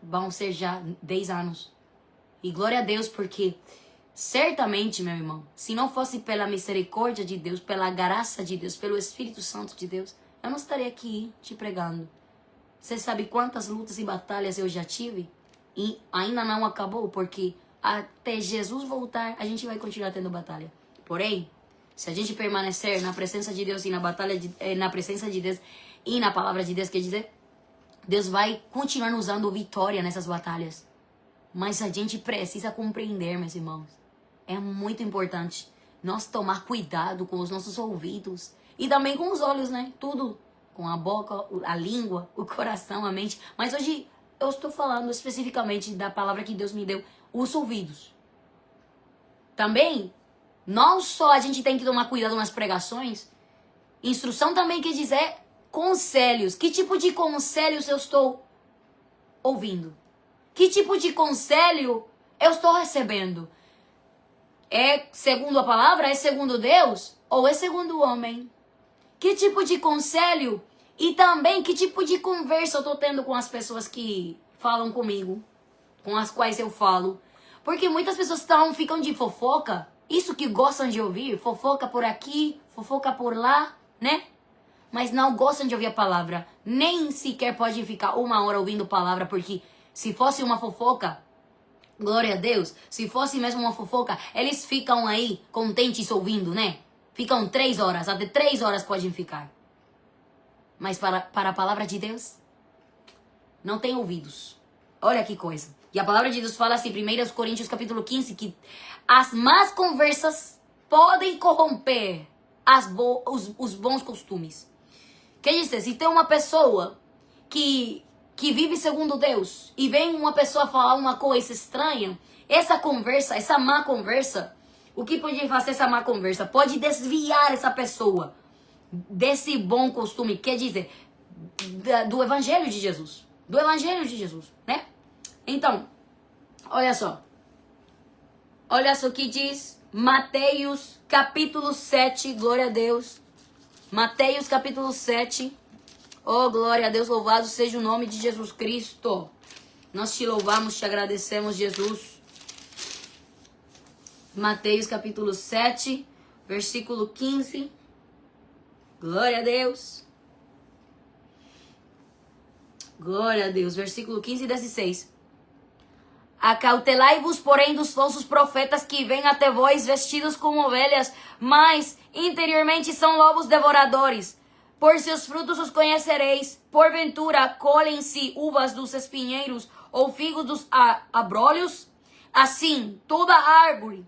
Speaker 1: vão ser já 10 anos. E glória a Deus porque certamente, meu irmão, se não fosse pela misericórdia de Deus, pela graça de Deus, pelo Espírito Santo de Deus, eu não estaria aqui te pregando. Você sabe quantas lutas e batalhas eu já tive? E ainda não acabou, porque até Jesus voltar, a gente vai continuar tendo batalha. Porém, se a gente permanecer na presença de Deus e na batalha, na presença de Deus e na palavra de Deus, quer dizer, Deus vai continuar nos dando vitória nessas batalhas. Mas a gente precisa compreender, meus irmãos. É muito importante nós tomar cuidado com os nossos ouvidos. E também com os olhos, né? Tudo. Com a boca, a língua, o coração, a mente. Mas hoje eu estou falando especificamente da palavra que Deus me deu. Os ouvidos. Também, não só a gente tem que tomar cuidado nas pregações. Instrução também quer dizer conselhos. Que tipo de conselhos eu estou ouvindo? Que tipo de conselho eu estou recebendo? É segundo a palavra? É segundo Deus? Ou é segundo o homem? Que tipo de conselho e também que tipo de conversa eu estou tendo com as pessoas que falam comigo, com as quais eu falo? Porque muitas pessoas ficam de fofoca, isso que gostam de ouvir, fofoca por aqui, fofoca por lá, né? Mas não gostam de ouvir a palavra, nem sequer podem ficar 1 hora ouvindo palavra, porque se fosse uma fofoca, glória a Deus, se fosse mesmo uma fofoca, eles ficam aí contentes ouvindo, né? Ficam 3 horas, até 3 horas podem ficar. Mas para a palavra de Deus, não tem ouvidos. Olha que coisa. E a palavra de Deus fala assim, 1 Coríntios capítulo 15, que as más conversas podem corromper os bons costumes. Quer dizer, se tem uma pessoa que vive segundo Deus e vem uma pessoa falar uma coisa estranha, essa conversa, essa má conversa, o que pode fazer essa má conversa? Pode desviar essa pessoa desse bom costume, quer dizer, do Evangelho de Jesus. Do Evangelho de Jesus, né? Então, olha só. Olha só o que diz Mateus capítulo 7, glória a Deus. Mateus capítulo 7. Oh, glória a Deus, louvado seja o nome de Jesus Cristo. Nós te louvamos, te agradecemos, Jesus. Mateus capítulo 7, versículo 15. Glória a Deus. Glória a Deus. Versículo 15 e 16. Acautelai-vos, porém, dos falsos profetas que vêm até vós vestidos como ovelhas, mas interiormente são lobos devoradores. Por seus frutos os conhecereis. Porventura, colhem-se uvas dos espinheiros ou figos dos abrolhos? Assim, toda árvore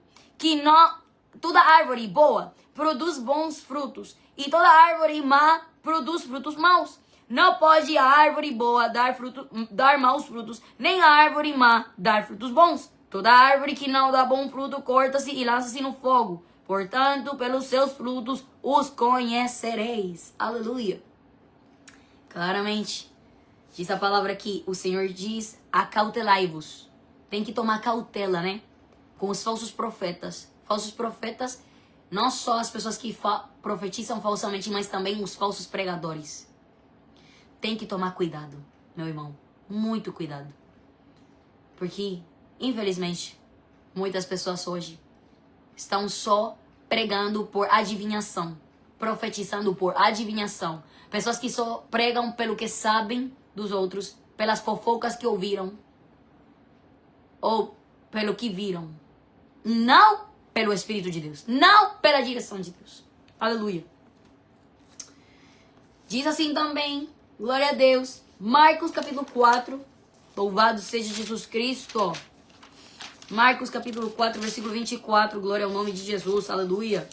Speaker 1: boa produz bons frutos, e toda árvore má produz frutos maus. Não pode a árvore boa dar maus frutos, nem a árvore má dar frutos bons. Toda árvore que não dá bom fruto corta-se e lança-se no fogo. Portanto, pelos seus frutos os conhecereis. Aleluia. Claramente, diz a palavra aqui, o Senhor diz, acautelai-vos. Tem que tomar cautela, né? Com os falsos profetas. Falsos profetas Não só as pessoas que profetizam falsamente, mas também os falsos pregadores. Tem que tomar cuidado, meu irmão. Muito cuidado. Porque, infelizmente, muitas pessoas hoje estão só pregando por adivinhação. Profetizando por adivinhação. Pessoas que só pregam pelo que sabem dos outros, pelas fofocas que ouviram. Ou pelo que viram. Não pelo Espírito de Deus. Não pela direção de Deus. Aleluia. Diz assim também, glória a Deus, Marcos capítulo 4, louvado seja Jesus Cristo. Marcos capítulo 4, versículo 24, glória ao nome de Jesus, aleluia.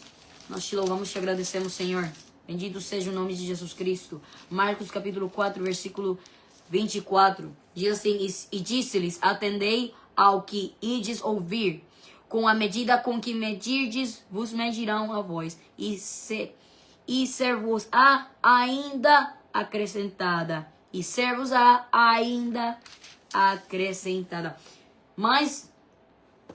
Speaker 1: Nós te louvamos, te agradecemos, Senhor. Bendito seja o nome de Jesus Cristo. Marcos capítulo 4, versículo 24, diz assim, e disse-lhes, atendei ao que ides ouvir. Com a medida com que medirdes, vos medirão a vós. E ser-vos-á ainda acrescentada. E ser-vos-á ainda acrescentada. Mas,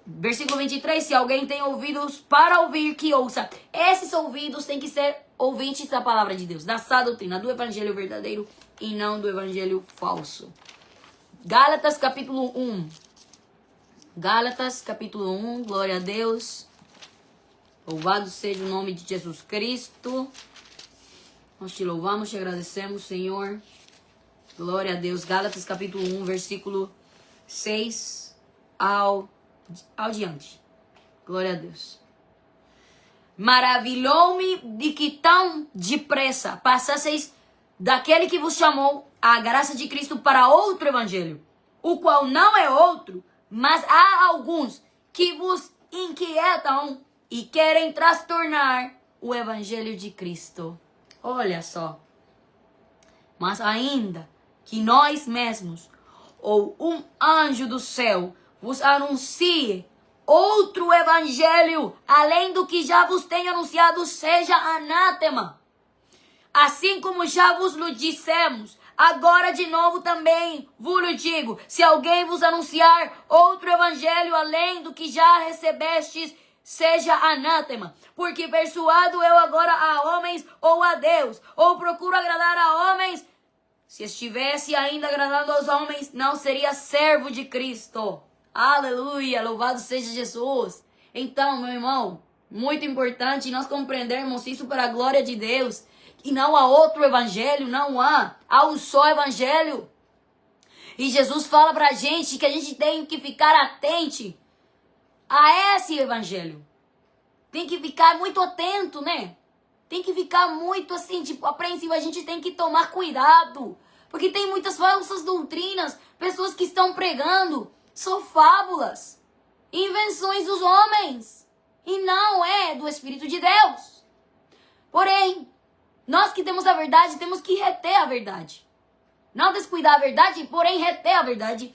Speaker 1: versículo 23, se alguém tem ouvidos para ouvir, que ouça. Esses ouvidos têm que ser ouvintes da palavra de Deus, da sã doutrina, do evangelho verdadeiro e não do evangelho falso. Gálatas capítulo 1. Gálatas capítulo 1, glória a Deus. Louvado seja o nome de Jesus Cristo. Nós te louvamos, te agradecemos, Senhor. Glória a Deus. Gálatas capítulo 1, versículo 6 ao diante. Glória a Deus. Maravilhou-me de que tão depressa passasseis daquele que vos chamou a graça de Cristo para outro evangelho, o qual não é outro, mas há alguns que vos inquietam e querem trastornar o evangelho de Cristo. Olha só. Mas ainda que nós mesmos ou um anjo do céu vos anuncie outro evangelho, além do que já vos tenho anunciado, seja anátema. Assim como já vos lo dissemos, agora de novo também vos digo, se alguém vos anunciar outro evangelho além do que já recebestes, seja anátema. Porque persuado eu agora a homens ou a Deus, ou procuro agradar a homens? Se estivesse ainda agradando aos homens, não seria servo de Cristo. Aleluia, louvado seja Jesus. Então, meu irmão, muito importante nós compreendermos isso para a glória de Deus. E não há outro evangelho, não há. Há um só evangelho. E Jesus fala pra gente que a gente tem que ficar atente a esse evangelho. Tem que ficar muito atento, né? Tem que ficar muito assim, tipo, apreensivo. A gente tem que tomar cuidado. Porque tem muitas falsas doutrinas, pessoas que estão pregando, são fábulas, invenções dos homens. E não é do Espírito de Deus. Porém, nós que temos a verdade, temos que reter a verdade. Não descuidar a verdade, porém reter a verdade.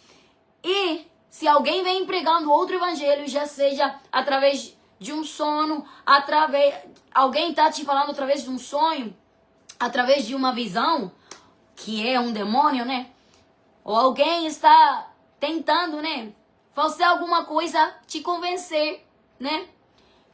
Speaker 1: E se alguém vem pregando outro evangelho, já seja através de um sono, alguém está te falando através de um sonho, através de uma visão, que é um demônio, né? Ou alguém está tentando, né, falsear alguma coisa, te convencer, né?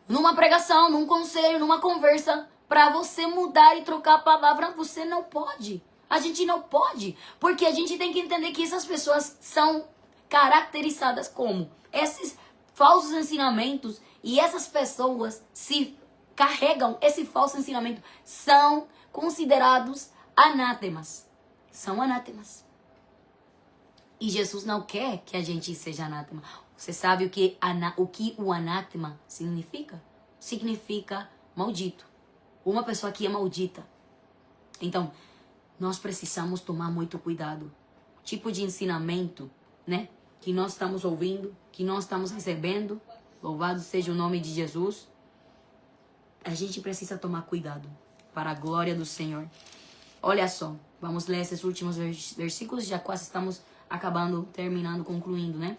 Speaker 1: Numa pregação, num conselho, numa conversa, para você mudar e trocar a palavra, você não pode. A gente não pode. Porque a gente tem que entender que essas pessoas são caracterizadas como esses falsos ensinamentos. E essas pessoas se carregam esse falso ensinamento. São considerados anátemas. São anátemas. E Jesus não quer que a gente seja anátema. Você sabe o que o anátema significa? Significa maldito. Uma pessoa que é maldita. Então, nós precisamos tomar muito cuidado. O tipo de ensinamento, né, que nós estamos ouvindo, que nós estamos recebendo, louvado seja o nome de Jesus. A gente precisa tomar cuidado para a glória do Senhor. Olha só, vamos ler esses últimos versículos, já quase estamos acabando, terminando, concluindo, né?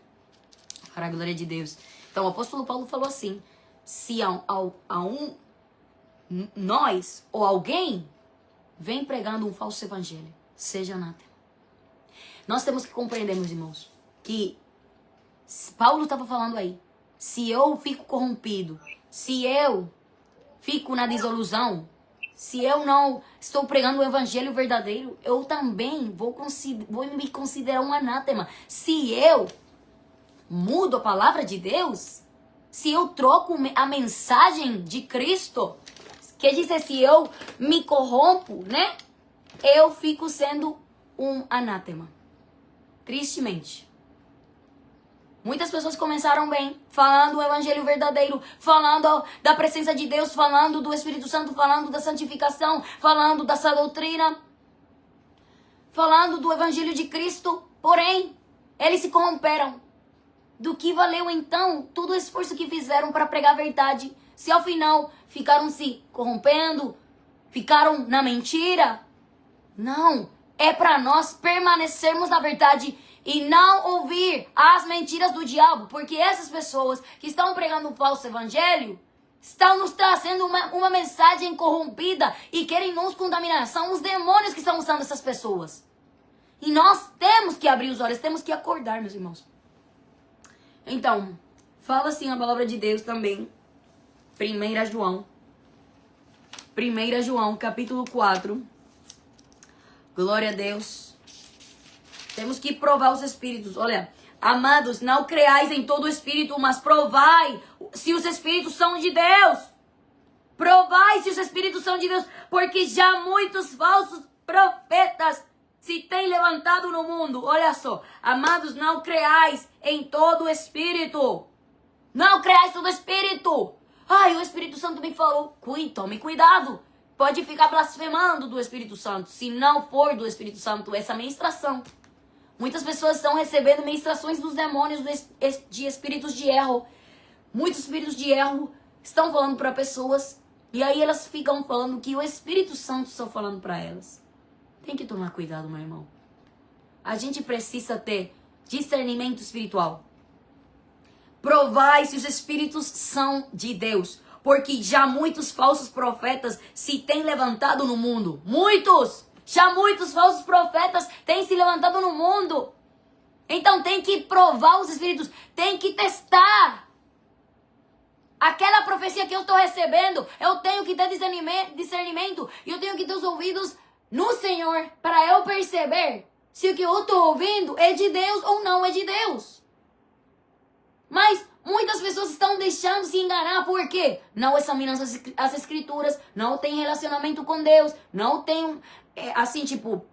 Speaker 1: Para a glória de Deus. Então, o apóstolo Paulo falou assim, se nós ou alguém vem pregando um falso evangelho, seja anátema. Nós temos que compreender, meus irmãos, que Paulo estava falando aí, se eu fico corrompido, se eu fico na desilusão, se eu não estou pregando o evangelho verdadeiro, eu também vou me considerar um anátema. Se eu mudo a palavra de Deus, se eu troco a mensagem de Cristo, quer dizer, se eu me corrompo, né? Eu fico sendo um anátema. Tristemente. Muitas pessoas começaram bem, falando o evangelho verdadeiro, falando da presença de Deus, falando do Espírito Santo, falando da santificação, falando dessa doutrina, falando do evangelho de Cristo. Porém, eles se corromperam. Do que valeu então todo o esforço que fizeram para pregar a verdade, se ao final ficaram se corrompendo, ficaram na mentira? Não, é para nós permanecermos na verdade e não ouvir as mentiras do diabo, porque essas pessoas que estão pregando um falso evangelho estão nos trazendo uma mensagem corrompida e querem nos contaminar. São os demônios que estão usando essas pessoas. E nós temos que abrir os olhos, temos que acordar, meus irmãos. Então, fala assim a palavra de Deus também. 1 João, capítulo 4. Glória a Deus. Temos que provar os espíritos. Olha, amados, não creais em todo o espírito, mas provai se os espíritos são de Deus. Provai se os espíritos são de Deus, porque já muitos falsos profetas se têm levantado no mundo. Olha só, amados, não creais em todo o espírito. Não creais em todo o espírito. Ai, o Espírito Santo me falou. Tome cuidado. Pode ficar blasfemando do Espírito Santo, se não for do Espírito Santo essa ministração. Muitas pessoas estão recebendo ministrações dos demônios, de espíritos de erro. Muitos espíritos de erro estão falando para pessoas e aí elas ficam falando que o Espírito Santo está falando para elas. Tem que tomar cuidado, meu irmão. A gente precisa ter discernimento espiritual. Provai se os espíritos são de Deus, porque já muitos falsos profetas se têm levantado no mundo. Muitos! Já muitos falsos profetas têm se levantado no mundo. Então tem que provar os espíritos, tem que testar. Aquela profecia que eu estou recebendo, eu tenho que ter discernimento e eu tenho que ter os ouvidos no Senhor para eu perceber se o que eu estou ouvindo é de Deus ou não é de Deus. Mas muitas pessoas estão deixando se enganar porque não examinam as escrituras, não tem relacionamento com Deus, não tem, assim, tipo,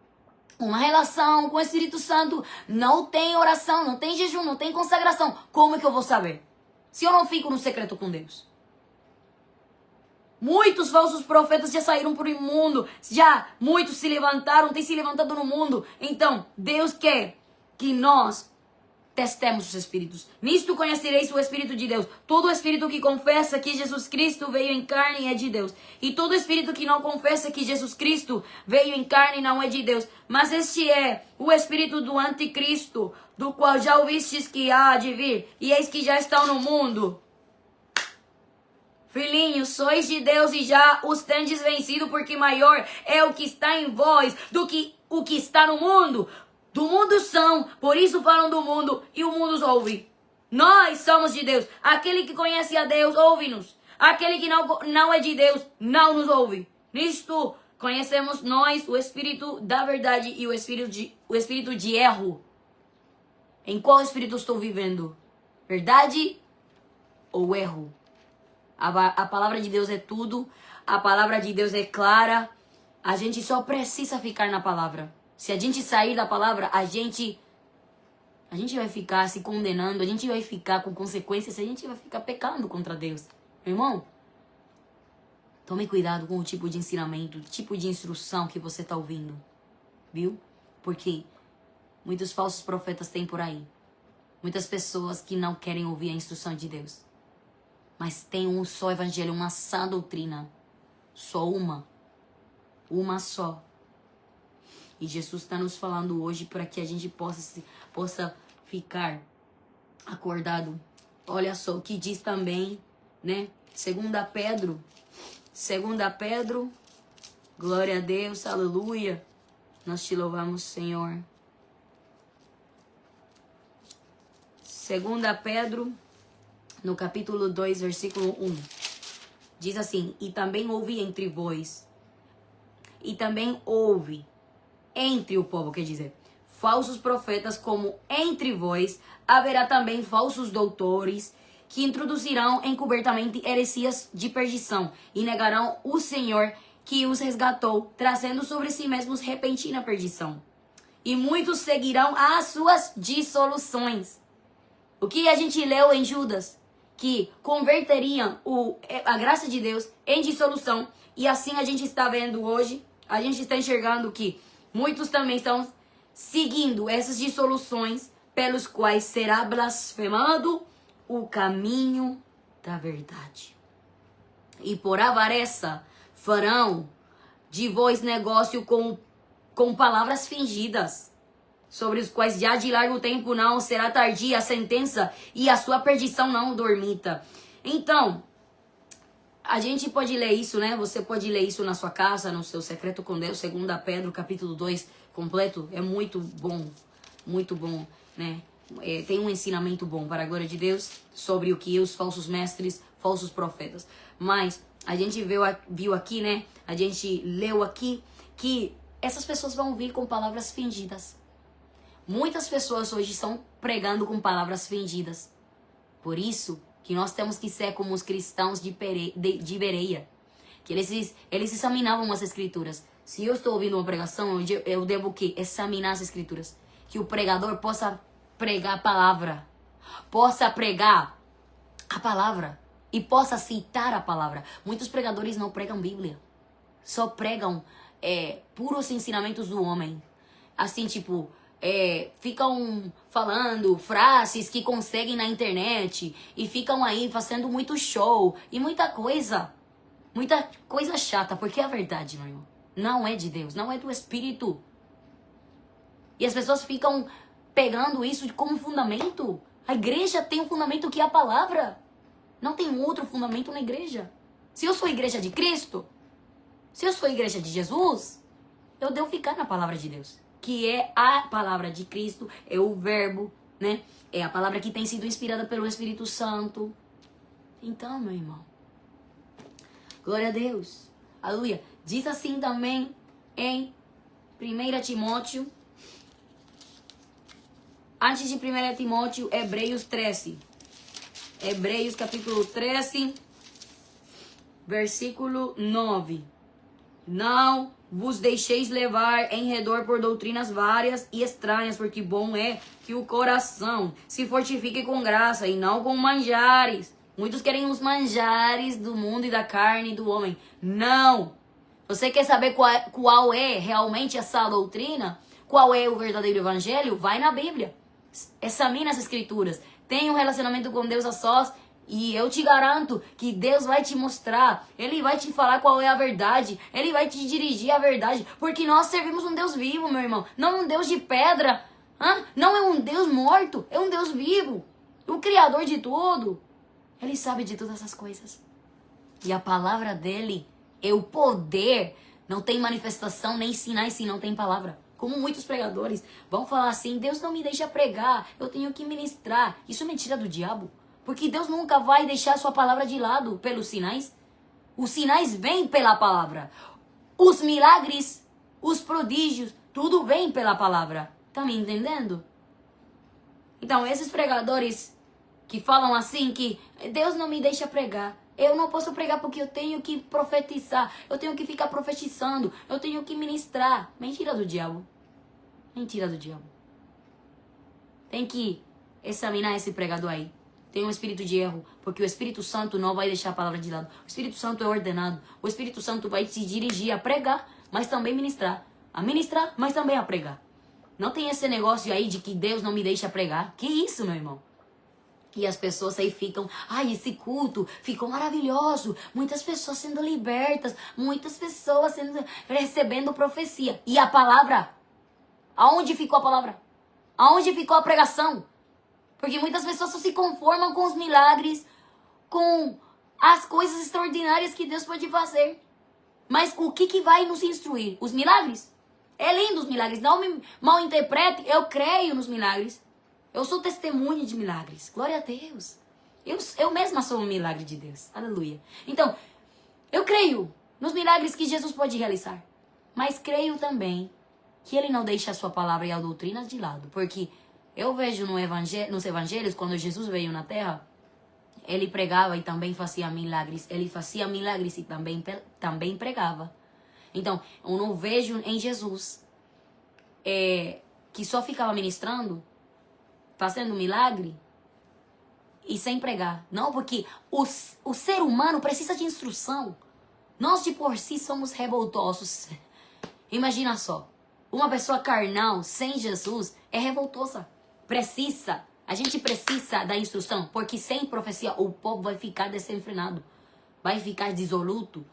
Speaker 1: uma relação com o Espírito Santo, não tem oração, não tem jejum, não tem consagração. Como é que eu vou saber? Se eu não fico no secreto com Deus. Muitos falsos profetas já saíram por imundo, já muitos se levantaram, têm se levantado no mundo. Então, Deus quer que nós testemos os espíritos. Nisto conhecereis o Espírito de Deus. Todo espírito que confessa que Jesus Cristo veio em carne é de Deus. E todo espírito que não confessa que Jesus Cristo veio em carne não é de Deus. Mas este é o espírito do anticristo, do qual já ouvistes que há de vir, e eis que já estão no mundo. Filhinhos, sois de Deus e já os tendes vencido, porque maior é o que está em vós do que o que está no mundo. Do mundo são, por isso falam do mundo, e o mundo os ouve. Nós somos de Deus. Aquele que conhece a Deus, ouve-nos. Aquele que não é de Deus, não nos ouve. Nisto conhecemos nós o Espírito da verdade e o Espírito de erro. Em qual Espírito estou vivendo? Verdade ou erro? A palavra de Deus é tudo. A palavra de Deus é clara. A gente só precisa ficar na palavra. Se a gente sair da palavra, a gente vai ficar se condenando. A gente vai ficar com consequências. A gente vai ficar pecando contra Deus. Meu irmão, tome cuidado com o tipo de ensinamento, o tipo de instrução que você está ouvindo. Viu? Porque muitos falsos profetas tem por aí. Muitas pessoas que não querem ouvir a instrução de Deus. Mas tem um só evangelho, uma sã doutrina. Só uma. Uma só. E Jesus está nos falando hoje para que a gente possa ficar acordado. Olha só o que diz também, né? 2 Pedro. Glória a Deus, aleluia. Nós te louvamos, Senhor. 2 Pedro, no capítulo 2, versículo 1. Diz assim, e também houve entre vós, e também houve entre o povo, quer dizer, falsos profetas, como entre vós haverá também falsos doutores, que introduzirão encobertamente heresias de perdição, e negarão o Senhor que os resgatou, trazendo sobre si mesmos repentina perdição. E muitos seguirão as suas dissoluções. O que a gente leu em Judas? Que converteriam a graça de Deus em dissolução. E assim a gente está vendo hoje, a gente está enxergando que muitos também estão seguindo essas dissoluções, pelos quais será blasfemado o caminho da verdade. E por avareza farão de vós negócio com palavras fingidas, sobre os quais já de largo tempo não será tardia a sentença e a sua perdição não dormita. Então, a gente pode ler isso, né? Você pode ler isso na sua casa, no seu secreto com Deus, 2 Pedro, capítulo 2, completo. É muito bom, né? Tem um ensinamento bom para a glória de Deus sobre o que os falsos mestres, falsos profetas. Mas a gente viu aqui, né? A gente leu aqui que essas pessoas vão vir com palavras fingidas. Muitas pessoas hoje estão pregando com palavras fingidas. Por isso que nós temos que ser como os cristãos de Bereia, que eles examinavam as escrituras. Se eu estou ouvindo uma pregação, eu devo o quê? Examinar as escrituras. Que o pregador possa pregar a palavra, possa pregar a palavra e possa citar a palavra. Muitos pregadores não pregam Bíblia, só pregam puros ensinamentos do homem. Assim, tipo, ficam falando frases que conseguem na internet e ficam aí fazendo muito show e muita coisa chata, porque é a verdade, meu irmão, não é de Deus, não é do Espírito. E as pessoas ficam pegando isso como fundamento. A igreja tem um fundamento que é a palavra. Não tem outro fundamento na igreja. Se eu sou igreja de Cristo, se eu sou igreja de Jesus, eu devo ficar na palavra de Deus, que é a palavra de Cristo, é o verbo, né? É a palavra que tem sido inspirada pelo Espírito Santo. Então, meu irmão, glória a Deus. Aleluia. Diz assim também em 1 Timóteo, antes de 1 Timóteo, Hebreus 13. Hebreus capítulo 13, versículo 9. Não vos deixeis levar em redor por doutrinas várias e estranhas, porque bom é que o coração se fortifique com graça e não com manjares. Muitos querem os manjares do mundo e da carne e do homem. Não! Você quer saber qual é realmente essa doutrina? Qual é o verdadeiro evangelho? Vai na Bíblia. Examina as escrituras. Tenha um relacionamento com Deus a sós. E eu te garanto que Deus vai te mostrar. Ele vai te falar qual é a verdade. Ele vai te dirigir à verdade. Porque nós servimos um Deus vivo, meu irmão. Não um Deus de pedra. Não é um Deus morto. É um Deus vivo. O Criador de tudo. Ele sabe de todas essas coisas. E a palavra dele é o poder. Não tem manifestação nem sinais se não tem palavra. Como muitos pregadores vão falar assim: Deus não me deixa pregar, eu tenho que ministrar. Isso é mentira do diabo. Porque Deus nunca vai deixar sua palavra de lado pelos sinais. Os sinais vêm pela palavra. Os milagres, os prodígios, tudo vem pela palavra. Tá me entendendo? Então, esses pregadores que falam assim, que Deus não me deixa pregar. Eu não posso pregar porque eu tenho que profetizar. Eu tenho que ficar profetizando. Eu tenho que ministrar. Mentira do diabo. Mentira do diabo. Tem que examinar esse pregador aí. Tem um espírito de erro, porque o Espírito Santo não vai deixar a palavra de lado. O Espírito Santo é ordenado. O Espírito Santo vai te dirigir a pregar, mas também ministrar. A ministrar, mas também a pregar. Não tem esse negócio aí de que Deus não me deixa pregar. Que isso, meu irmão? E as pessoas aí ficam, esse culto ficou maravilhoso. Muitas pessoas sendo libertas, muitas pessoas recebendo profecia. E a palavra? Aonde ficou a palavra? Aonde ficou a pregação? Porque muitas pessoas só se conformam com os milagres, com as coisas extraordinárias que Deus pode fazer. Mas o que vai nos instruir? Os milagres? É lindo os milagres. Não me malinterprete, eu creio nos milagres. Eu sou testemunha de milagres. Glória a Deus. Eu mesma sou um milagre de Deus. Aleluia. Então, Eu creio nos milagres que Jesus pode realizar. Mas creio também que ele não deixa a sua palavra e a doutrina de lado. Porque eu vejo nos evangelhos, quando Jesus veio na terra, ele pregava e também fazia milagres. Ele fazia milagres e também pregava. Então, eu não vejo em Jesus que só ficava ministrando, fazendo milagre e sem pregar. Não, porque o ser humano precisa de instrução. Nós de por si somos revoltosos. Imagina só, uma pessoa carnal sem Jesus é revoltosa. A gente precisa da instrução, porque sem profecia o povo vai ficar desenfrenado, vai ficar dissoluto.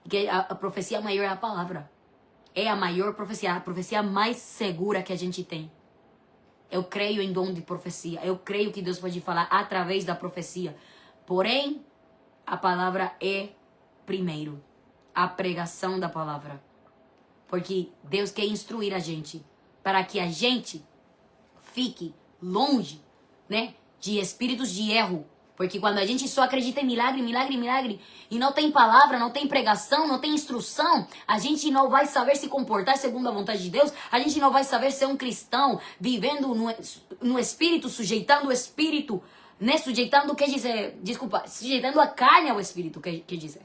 Speaker 1: Porque a profecia maior é a palavra. É a maior profecia, a profecia mais segura que a gente tem. Eu creio em dom de profecia. Eu creio que Deus pode falar através da profecia. Porém, a palavra é primeiro. A pregação da palavra. Porque Deus quer instruir a gente para que a gente fique longe, né, de espíritos de erro. Porque quando a gente só acredita em milagre, e não tem palavra, não tem pregação, não tem instrução, a gente não vai saber se comportar segundo a vontade de Deus, a gente não vai saber ser um cristão, vivendo no espírito, sujeitando o espírito, né, sujeitando a carne ao espírito, quer dizer.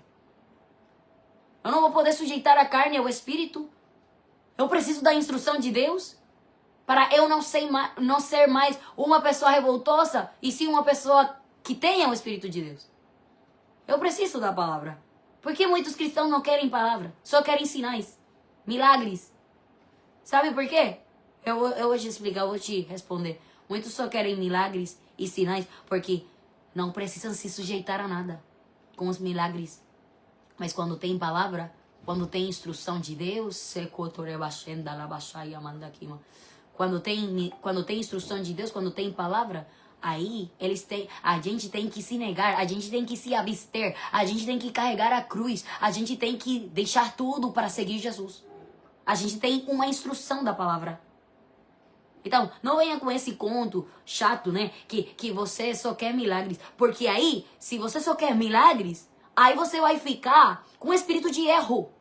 Speaker 1: Eu não vou poder sujeitar a carne ao espírito. Eu preciso da instrução de Deus para eu não ser mais uma pessoa revoltosa e sim uma pessoa que tenha o Espírito de Deus. Eu preciso da palavra. Porque muitos cristãos não querem palavra, só querem sinais, milagres. Sabe por quê? Eu vou te explicar, eu vou te responder. Muitos só querem milagres e sinais porque não precisam se sujeitar a nada com os milagres. Mas quando tem palavra, quando tem instrução de Deus, quando tem instrução de Deus, quando tem palavra, aí a gente tem que se negar, a gente tem que se abster, a gente tem que carregar a cruz, a gente tem que deixar tudo para seguir Jesus. A gente tem uma instrução da palavra. Então, não venha com esse conto chato, né? Que você só quer milagres. Porque aí, se você só quer milagres, aí você vai ficar com espírito de erro.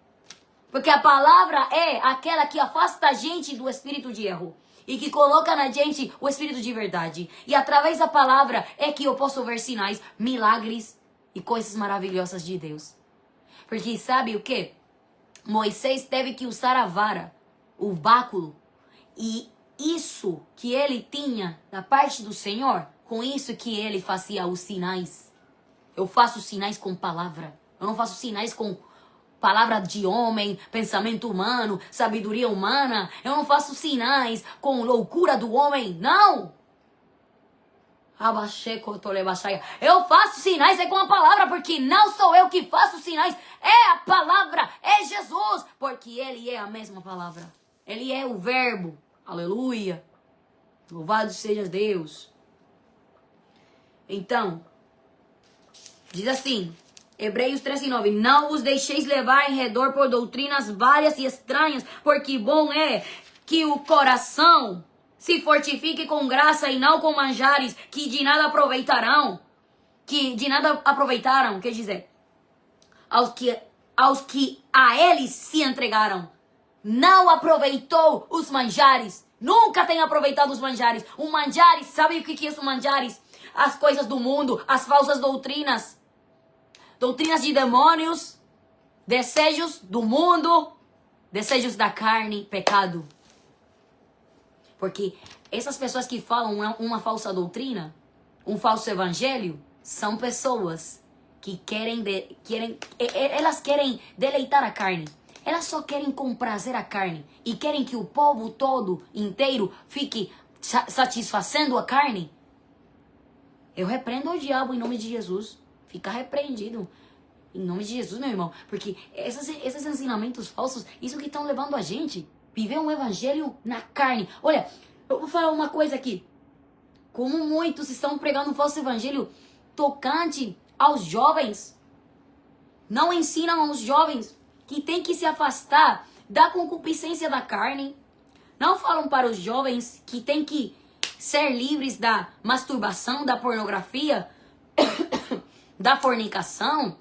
Speaker 1: Porque a palavra é aquela que afasta a gente do espírito de erro. E que coloca na gente o espírito de verdade. E através da palavra é que eu posso ver sinais, milagres e coisas maravilhosas de Deus. Porque sabe o quê? Moisés teve que usar a vara, o báculo. E isso que ele tinha da parte do Senhor, com isso que ele fazia os sinais. Eu faço sinais com palavra. Eu não faço sinais com palavra de homem, pensamento humano, sabedoria humana. Eu não faço sinais com loucura do homem. Não! Eu faço sinais com a palavra, porque não sou eu que faço sinais. É a palavra, é Jesus. Porque Ele é a mesma palavra. Ele é o verbo. Aleluia. Louvado seja Deus. Então, diz assim, Hebreus 13:9. Não os deixeis levar em redor por doutrinas várias e estranhas, porque bom é que o coração se fortifique com graça e não com manjares que de nada aproveitaram. Quer dizer, aos que a eles se entregaram. Não aproveitou os manjares. Nunca tem aproveitado os manjares. O manjares, sabe o que é isso, manjares? As coisas do mundo, as falsas doutrinas. Doutrinas de demônios, desejos do mundo, desejos da carne, pecado. Porque essas pessoas que falam uma falsa doutrina, um falso evangelho, são pessoas que elas querem deleitar a carne. Elas só querem comprazer a carne e querem que o povo todo inteiro fique satisfazendo a carne. Eu repreendo o diabo em nome de Jesus. Fica repreendido em nome de Jesus, meu irmão. Porque esses ensinamentos falsos, isso que estão levando a gente viver um evangelho na carne. Olha, eu vou falar uma coisa aqui. Como muitos estão pregando um falso evangelho tocante aos jovens. Não ensinam aos jovens que tem que se afastar da concupiscência da carne. Não falam para os jovens que tem que ser livres da masturbação, da pornografia, da fornicação.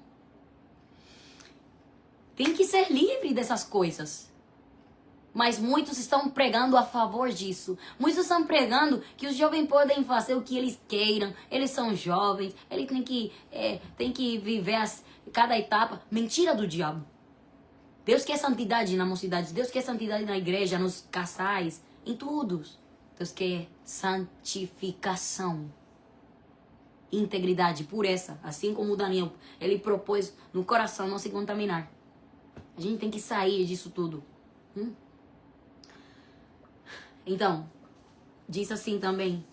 Speaker 1: Tem que ser livre dessas coisas. Mas muitos estão pregando a favor disso. Muitos estão pregando que os jovens podem fazer o que eles queiram. Eles são jovens. Eles têm que viver cada etapa. Mentira do diabo. Deus quer santidade na mocidade. Deus quer santidade na igreja, nos casais, em tudo. Deus quer santificação. Integridade, pureza. Assim como o Daniel, ele propôs no coração não se contaminar. A gente tem que sair disso tudo. Então, diz assim também.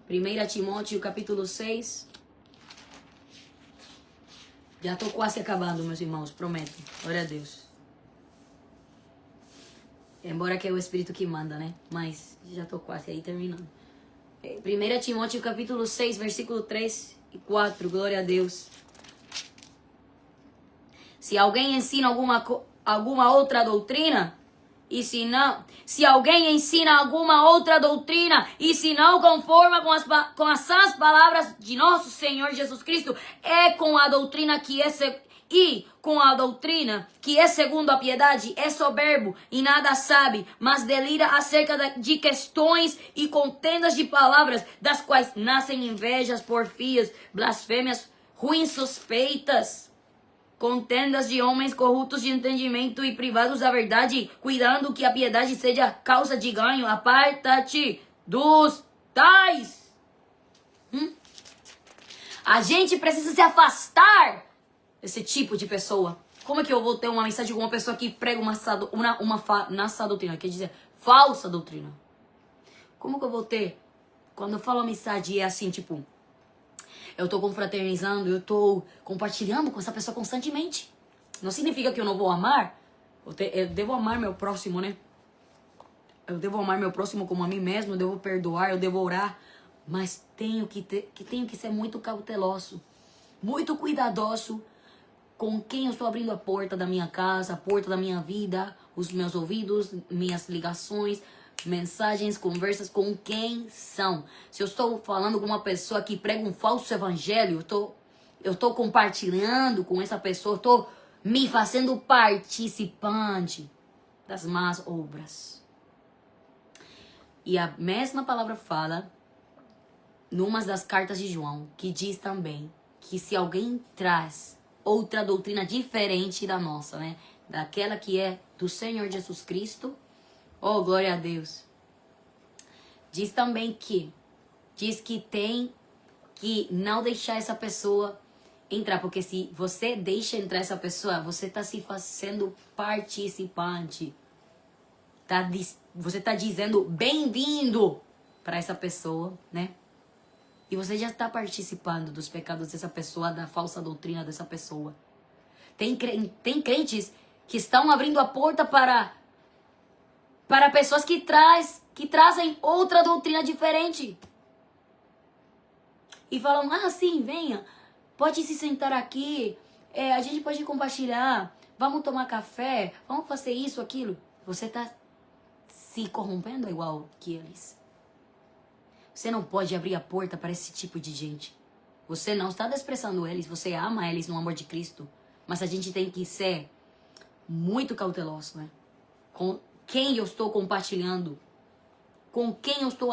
Speaker 1: 1 Timóteo capítulo 6. Já estou quase acabando, meus irmãos, prometo. Glória a Deus. Embora que é o Espírito que manda, né? Mas já estou quase aí terminando. 1 Timóteo capítulo 6, versículo 3 e 4. Glória a Deus. Se alguém ensina alguma outra doutrina, se alguém ensina alguma outra doutrina e se não conforma com as sãs palavras de nosso Senhor Jesus Cristo, com a doutrina que é segundo a piedade, é soberbo e nada sabe, mas delira acerca de questões e contendas de palavras, das quais nascem invejas, porfias, blasfêmias, ruins suspeitas. Contendas de homens corruptos de entendimento e privados da verdade, cuidando que a piedade seja causa de ganho. Aparta-te dos tais. A gente precisa se afastar desse tipo de pessoa. Como é que eu vou ter uma mensagem com uma pessoa que prega uma doutrina, quer dizer, falsa doutrina? Como que eu vou ter? Quando eu falo a mensagem é assim, tipo... Eu tô confraternizando, eu tô compartilhando com essa pessoa constantemente. Não significa que eu não vou amar. Eu devo amar meu próximo, né? Eu devo amar meu próximo como a mim mesmo, eu devo perdoar, eu devo orar. Mas tenho que ser muito cauteloso, muito cuidadoso com quem eu estou abrindo a porta da minha casa, a porta da minha vida, os meus ouvidos, minhas ligações, mensagens, conversas, com quem são. Se eu estou falando com uma pessoa que prega um falso evangelho, eu estou compartilhando com essa pessoa, eu estou me fazendo participante das más obras. E a mesma palavra fala, numa das cartas de João, que diz também que se alguém traz outra doutrina diferente da nossa, né? Daquela que é do Senhor Jesus Cristo, oh, glória a Deus. Diz também que tem que não deixar essa pessoa entrar. Porque se você deixa entrar essa pessoa, você está se fazendo participante. Você está dizendo bem-vindo para essa pessoa, né? E você já está participando dos pecados dessa pessoa, da falsa doutrina dessa pessoa. Tem crentes que estão abrindo a porta para pessoas que trazem outra doutrina diferente. E falam, sim, venha, pode se sentar aqui, a gente pode compartilhar, vamos tomar café, vamos fazer isso, aquilo. Você está se corrompendo igual que eles. Você não pode abrir a porta para esse tipo de gente. Você não está desprezando eles, você ama eles no amor de Cristo. Mas a gente tem que ser muito cauteloso, né? Com quem eu estou compartilhando,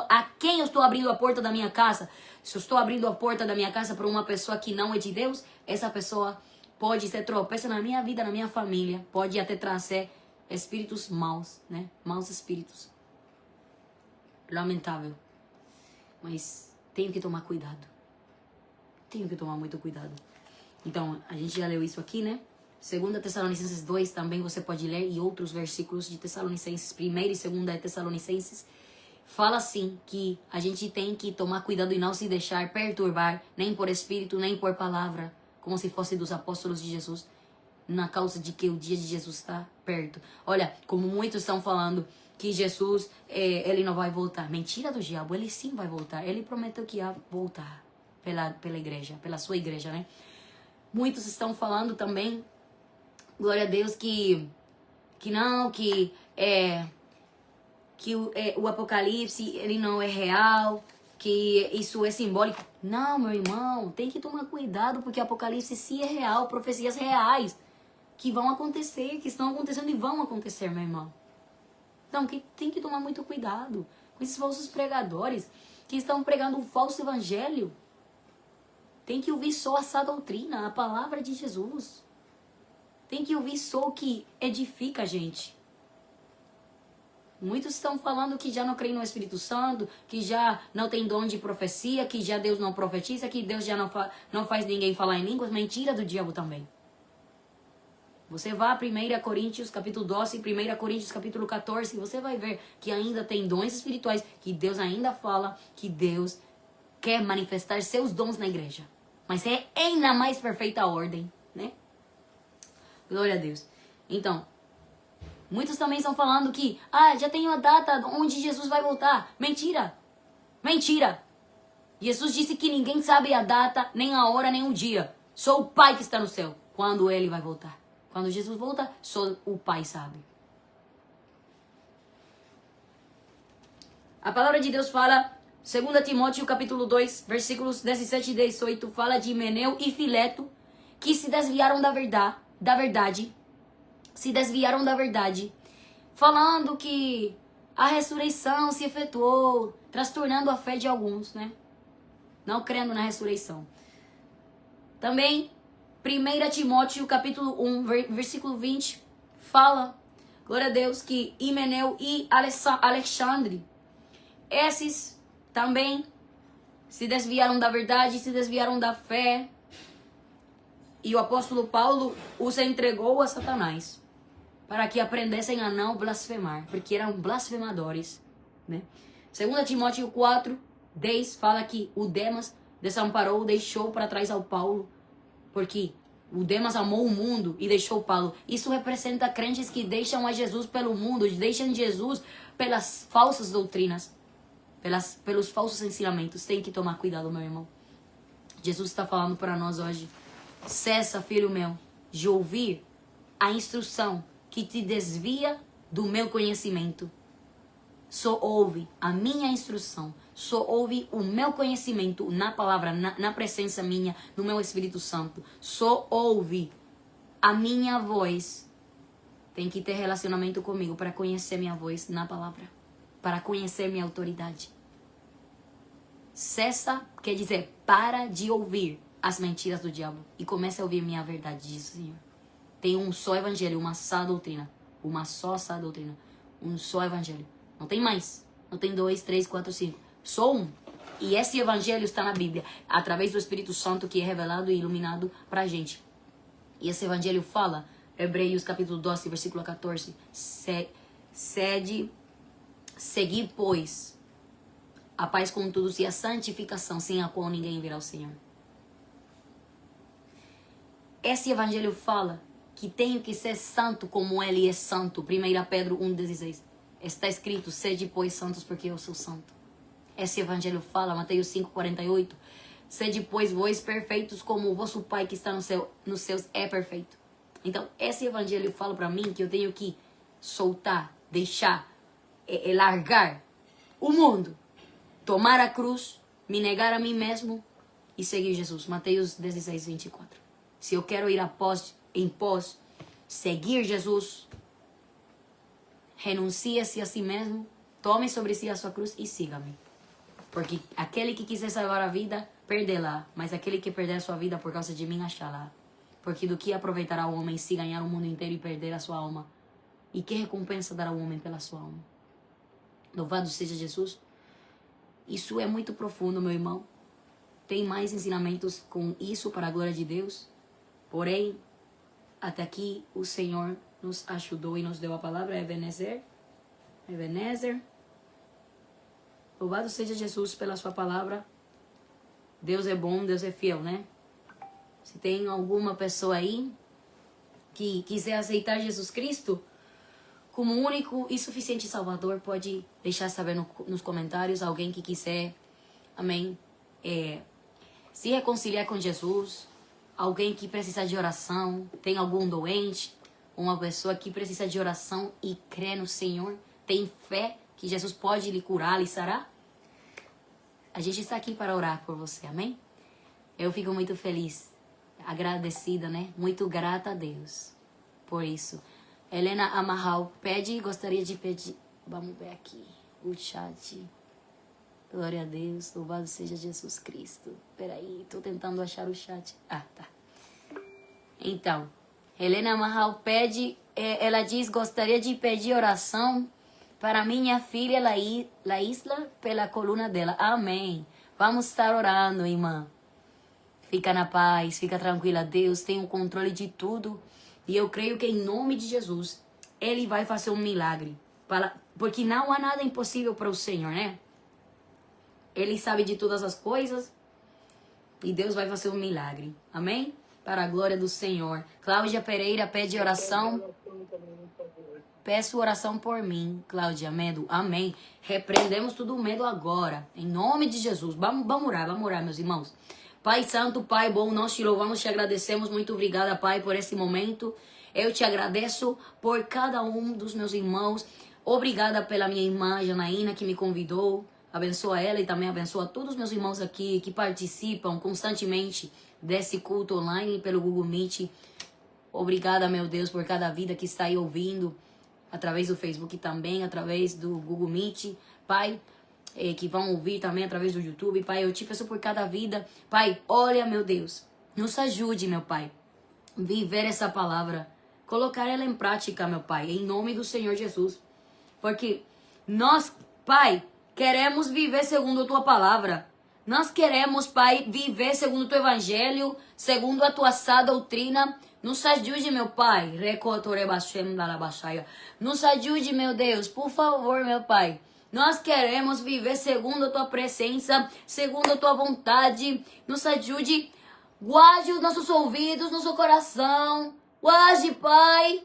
Speaker 1: a quem eu estou abrindo a porta da minha casa. Se eu estou abrindo a porta da minha casa para uma pessoa que não é de Deus, essa pessoa pode ser tropeça na minha vida, na minha família, pode até trazer espíritos maus, né? Maus espíritos. Lamentável. Mas tenho que tomar cuidado. Tenho que tomar muito cuidado. Então, a gente já leu isso aqui, né? 2 Tessalonicenses 2 também você pode ler, e outros versículos de Tessalonicenses, 1 e 2 Tessalonicenses, fala assim, que a gente tem que tomar cuidado e não se deixar perturbar, nem por espírito, nem por palavra, como se fosse dos apóstolos de Jesus, na causa de que o dia de Jesus está perto. Olha, como muitos estão falando que Jesus, ele não vai voltar. Mentira do diabo, ele sim vai voltar. Ele prometeu que ia voltar pela igreja, pela sua igreja, né? Muitos estão falando também, glória a Deus, que o Apocalipse, ele não é real, que isso é simbólico. Não, meu irmão, tem que tomar cuidado, porque Apocalipse sim é real, profecias reais. que vão acontecer, que estão acontecendo e vão acontecer, meu irmão. Então, que tem que tomar muito cuidado com esses falsos pregadores que estão pregando um falso evangelho. Tem que ouvir só a sã doutrina, a palavra de Jesus. Tem que ouvir só o que edifica a gente. Muitos estão falando que já não creem no Espírito Santo, que já não tem dom de profecia, que já Deus não profetiza, que Deus já não faz ninguém falar em línguas. Mentira do diabo também. Você vá a 1 Coríntios capítulo 12, 1 Coríntios capítulo 14, você vai ver que ainda tem dons espirituais, que Deus ainda fala, que Deus quer manifestar seus dons na igreja. Mas é na mais perfeita ordem, né? Glória a Deus. Então, muitos também estão falando que, já tenho a data onde Jesus vai voltar. Mentira! Mentira! Jesus disse que ninguém sabe a data, nem a hora, nem o dia. Só o Pai que está no céu, quando Ele vai voltar. Quando Jesus volta, só o Pai sabe. A palavra de Deus fala, 2 Timóteo capítulo 2, versículos 17 e 18, fala de Himeneu e Fileto, que se desviaram da verdade, falando que a ressurreição se efetuou, transtornando a fé de alguns, né? Não crendo na ressurreição. Também, 1 Timóteo capítulo 1, versículo 20, fala, glória a Deus, que Himeneu e Alexandre, esses também se desviaram da verdade, se desviaram da fé. E o apóstolo Paulo os entregou a Satanás para que aprendessem a não blasfemar, porque eram blasfemadores, né? 2 Timóteo 4, 10 fala que o Demas desamparou, deixou para trás ao Paulo, porque o Demas amou o mundo e deixou Paulo. Isso representa crentes que deixam a Jesus pelo mundo, deixam Jesus pelas falsas doutrinas, pelos falsos ensinamentos. Tem que tomar cuidado, meu irmão. Jesus está falando para nós hoje. Cessa, filho meu, de ouvir a instrução que te desvia do meu conhecimento. Só ouve a minha instrução. Só ouve o meu conhecimento na palavra, na presença minha, no meu Espírito Santo. Só ouve a minha voz. Tem que ter relacionamento comigo para conhecer minha voz na palavra. Para conhecer minha autoridade. Cessa, quer dizer, para de ouvir as mentiras do diabo e comece a ouvir minha verdade, diz o Senhor. Tem um só evangelho, uma só doutrina. Uma só doutrina. Um só evangelho. Não tem mais. Não tem 2, 3, 4, 5. Só um. E esse evangelho está na Bíblia, através do Espírito Santo que é revelado e iluminado pra gente. E esse evangelho fala, Hebreus capítulo 12, versículo 14. Segui, pois, a paz com todos e a santificação, sem a qual ninguém verá o Senhor. Esse evangelho fala que tenho que ser santo como Ele é santo. 1 Pedro 1,16. Está escrito, sede pois santos porque eu sou santo. Esse evangelho fala, Mateus 5,48. Sede pois vós perfeitos como o vosso Pai que está nos céus é perfeito. Então, esse evangelho fala para mim que eu tenho que soltar, deixar, largar o mundo. Tomar a cruz, me negar a mim mesmo e seguir Jesus. Mateus 16, 24. Se eu quero ir em pós, seguir Jesus, renuncie-se a si mesmo, tome sobre si a sua cruz e siga-me. Porque aquele que quiser salvar a vida, perdê-la. Mas aquele que perder a sua vida por causa de mim, achá-la. Porque do que aproveitará o homem se ganhar o mundo inteiro e perder a sua alma? E que recompensa dará o homem pela sua alma? Louvado seja Jesus. Isso é muito profundo, meu irmão. Tem mais ensinamentos com isso para a glória de Deus. Porém, até aqui o Senhor nos ajudou e nos deu a palavra. Ebenezer. Louvado seja Jesus pela sua palavra. Deus é bom, Deus é fiel, né? Se tem alguma pessoa aí que quiser aceitar Jesus Cristo como único e suficiente Salvador, pode deixar saber nos comentários. Alguém que quiser, amém, se reconciliar com Jesus. Alguém que precisa de oração. Tem algum doente. Uma pessoa que precisa de oração e crê no Senhor. Tem fé que Jesus pode lhe curar, lhe sarar. A gente está aqui para orar por você, amém? Eu fico muito feliz, agradecida, né? Muito grata a Deus por isso. Helena Amarral gostaria de pedir. Vamos ver aqui o chat. Glória a Deus, louvado seja Jesus Cristo. Peraí, tô tentando achar o chat. Ah, tá. Então, Helena Amarral ela diz, gostaria de pedir oração para minha filha Laísla pela coluna dela. Amém. Vamos estar orando, irmã. Fica na paz, fica tranquila. Deus tem o controle de tudo. E eu creio que em nome de Jesus, Ele vai fazer um milagre. Porque não há nada impossível para o Senhor, né? Ele sabe de todas as coisas. E Deus vai fazer um milagre. Amém? Para a glória do Senhor. Cláudia Pereira pede oração. Peço oração por mim, Cláudia, medo. Amém. Repreendemos todo o medo agora. Em nome de Jesus. Vamos orar, meus irmãos. Pai Santo, Pai bom, nós te louvamos, te agradecemos. Muito obrigada, Pai, por esse momento. Eu te agradeço por cada um dos meus irmãos. Obrigada pela minha irmã Janaína, que me convidou. Abençoa ela e também abençoa todos os meus irmãos aqui que participam constantemente desse culto online pelo Google Meet. Obrigada, meu Deus, por cada vida que está aí ouvindo, através do Facebook também, através do Google Meet. Pai, que vão ouvir também através do YouTube. Pai, eu te peço por cada vida. Pai, olha, meu Deus, nos ajude, meu Pai, viver essa palavra, colocar ela em prática, meu Pai, em nome do Senhor Jesus. Porque nós, Pai, queremos viver segundo a Tua palavra. Nós queremos, Pai, viver segundo o Teu Evangelho, segundo a Tua sã doutrina. Nos ajude, meu Pai. Nos ajude, meu Deus, por favor, meu Pai. Nós queremos viver segundo a Tua presença, segundo a Tua vontade. Nos ajude. Guarde os nossos ouvidos, nosso coração. Guarde, Pai,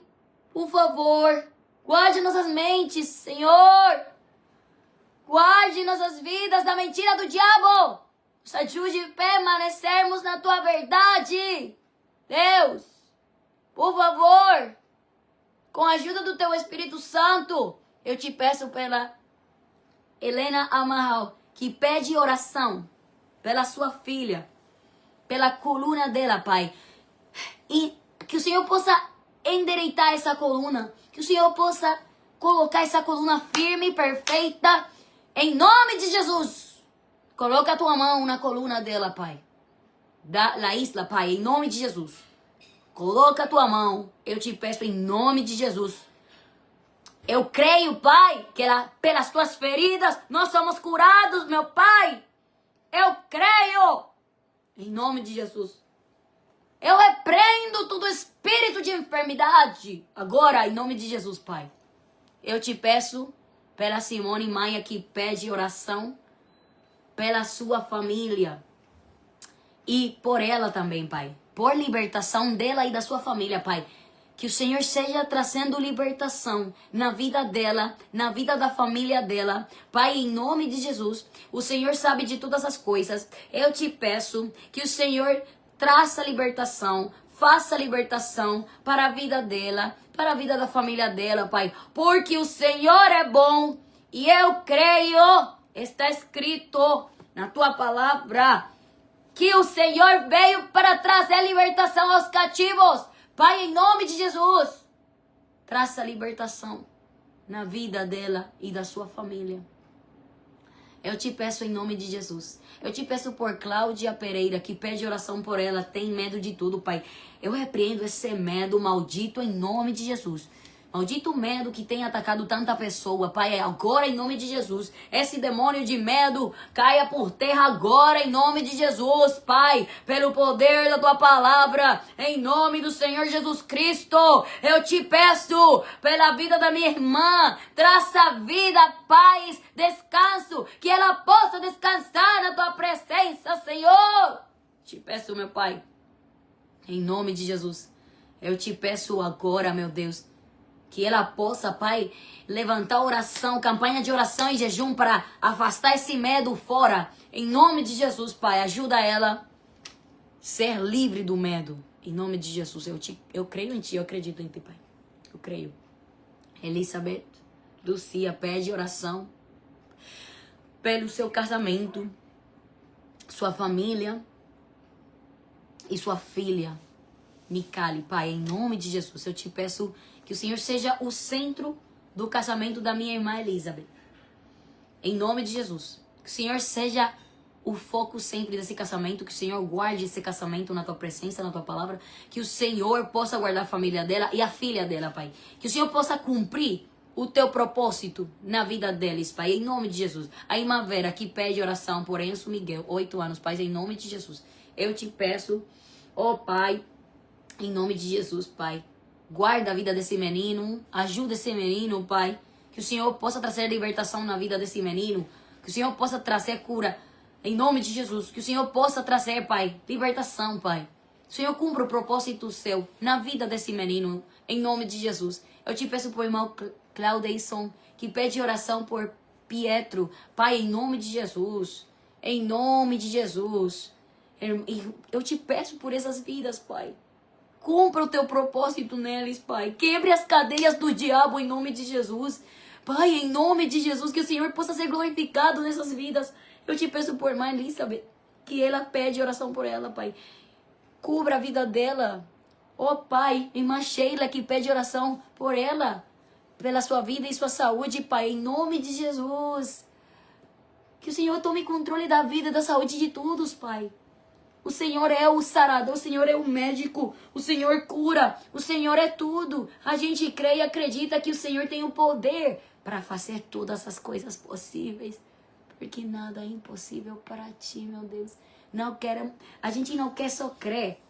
Speaker 1: por favor. Guarde nossas mentes, Senhor. Guarde nossas vidas da mentira do diabo. Nos ajude a permanecermos na Tua verdade. Deus, por favor, com a ajuda do Teu Espírito Santo, eu te peço pela Helena Amarral, que pede oração pela sua filha, pela coluna dela, Pai. E que o Senhor possa endireitar essa coluna, que o Senhor possa colocar essa coluna firme e perfeita, em nome de Jesus. Coloca a Tua mão na coluna dela, Pai. Da Laísla, Pai, em nome de Jesus. Coloca a Tua mão, eu te peço em nome de Jesus. Eu creio, Pai, que pelas Tuas feridas nós somos curados, meu Pai. Eu creio, em nome de Jesus. Eu repreendo todo espírito de enfermidade. Agora, em nome de Jesus, Pai. Eu te peço pela Simone Maia, que pede oração, pela sua família. E por ela também, Pai. Por libertação dela e da sua família, Pai. Que o Senhor seja trazendo libertação na vida dela, na vida da família dela. Pai, em nome de Jesus, o Senhor sabe de todas as coisas. Eu te peço que o Senhor traça libertação, faça libertação para a vida dela, para a vida da família dela, Pai. Porque o Senhor é bom e eu creio, está escrito na Tua palavra, que o Senhor veio para trazer libertação aos cativos. Pai, em nome de Jesus, traça libertação na vida dela e da sua família. Eu te peço em nome de Jesus. Eu te peço por Cláudia Pereira, que pede oração por ela, tem medo de tudo, Pai. Eu repreendo esse medo maldito em nome de Jesus. Maldito medo que tem atacado tanta pessoa, Pai, agora em nome de Jesus. Esse demônio de medo caia por terra agora em nome de Jesus, Pai. Pelo poder da Tua palavra, em nome do Senhor Jesus Cristo. Eu te peço pela vida da minha irmã. Traça vida, paz, descanso. Que ela possa descansar na Tua presença, Senhor. Te peço, meu Pai, em nome de Jesus. Eu te peço agora, meu Deus, que ela possa, Pai, levantar oração, campanha de oração e jejum para afastar esse medo fora. Em nome de Jesus, Pai, ajuda ela a ser livre do medo. Em nome de Jesus, eu creio em Ti, eu acredito em Ti, Pai. Eu creio. Elizabeth Lucia pede oração pelo seu casamento, sua família e sua filha. Nicali, Pai, em nome de Jesus. Eu te peço que o Senhor seja o centro do casamento da minha irmã Elizabeth. Em nome de Jesus. Que o Senhor seja o foco sempre desse casamento, que o Senhor guarde esse casamento na tua presença, na tua palavra, que o Senhor possa guardar a família dela e a filha dela, Pai. Que o Senhor possa cumprir o teu propósito na vida deles, Pai, em nome de Jesus. A irmã Vera que pede oração por Enzo Miguel, 8 anos, Pai, em nome de Jesus. Eu te peço, ó Pai, em nome de Jesus, Pai, guarda a vida desse menino, ajuda esse menino, Pai, que o Senhor possa trazer libertação na vida desse menino, que o Senhor possa trazer cura, em nome de Jesus, que o Senhor possa trazer, Pai, libertação, Pai. O Senhor cumpra o propósito seu na vida desse menino, em nome de Jesus. Eu te peço por irmão Claudeison, que pede oração por Pietro, Pai, em nome de Jesus, em nome de Jesus. Eu te peço por essas vidas, Pai. Cumpra o teu propósito neles, Pai. Quebre as cadeias do diabo em nome de Jesus. Pai, em nome de Jesus, que o Senhor possa ser glorificado nessas vidas. Eu te peço por irmã Elizabeth, que ela pede oração por ela, Pai. Cubra a vida dela. Oh, Pai, irmã Sheila, que pede oração por ela, pela sua vida e sua saúde, Pai, em nome de Jesus. Que o Senhor tome controle da vida e da saúde de todos, Pai. O Senhor é o sarador, o Senhor é o médico, o Senhor cura, o Senhor é tudo. A gente crê e acredita que o Senhor tem o poder para fazer todas as coisas possíveis. Porque nada é impossível para ti, meu Deus. A gente não quer só crer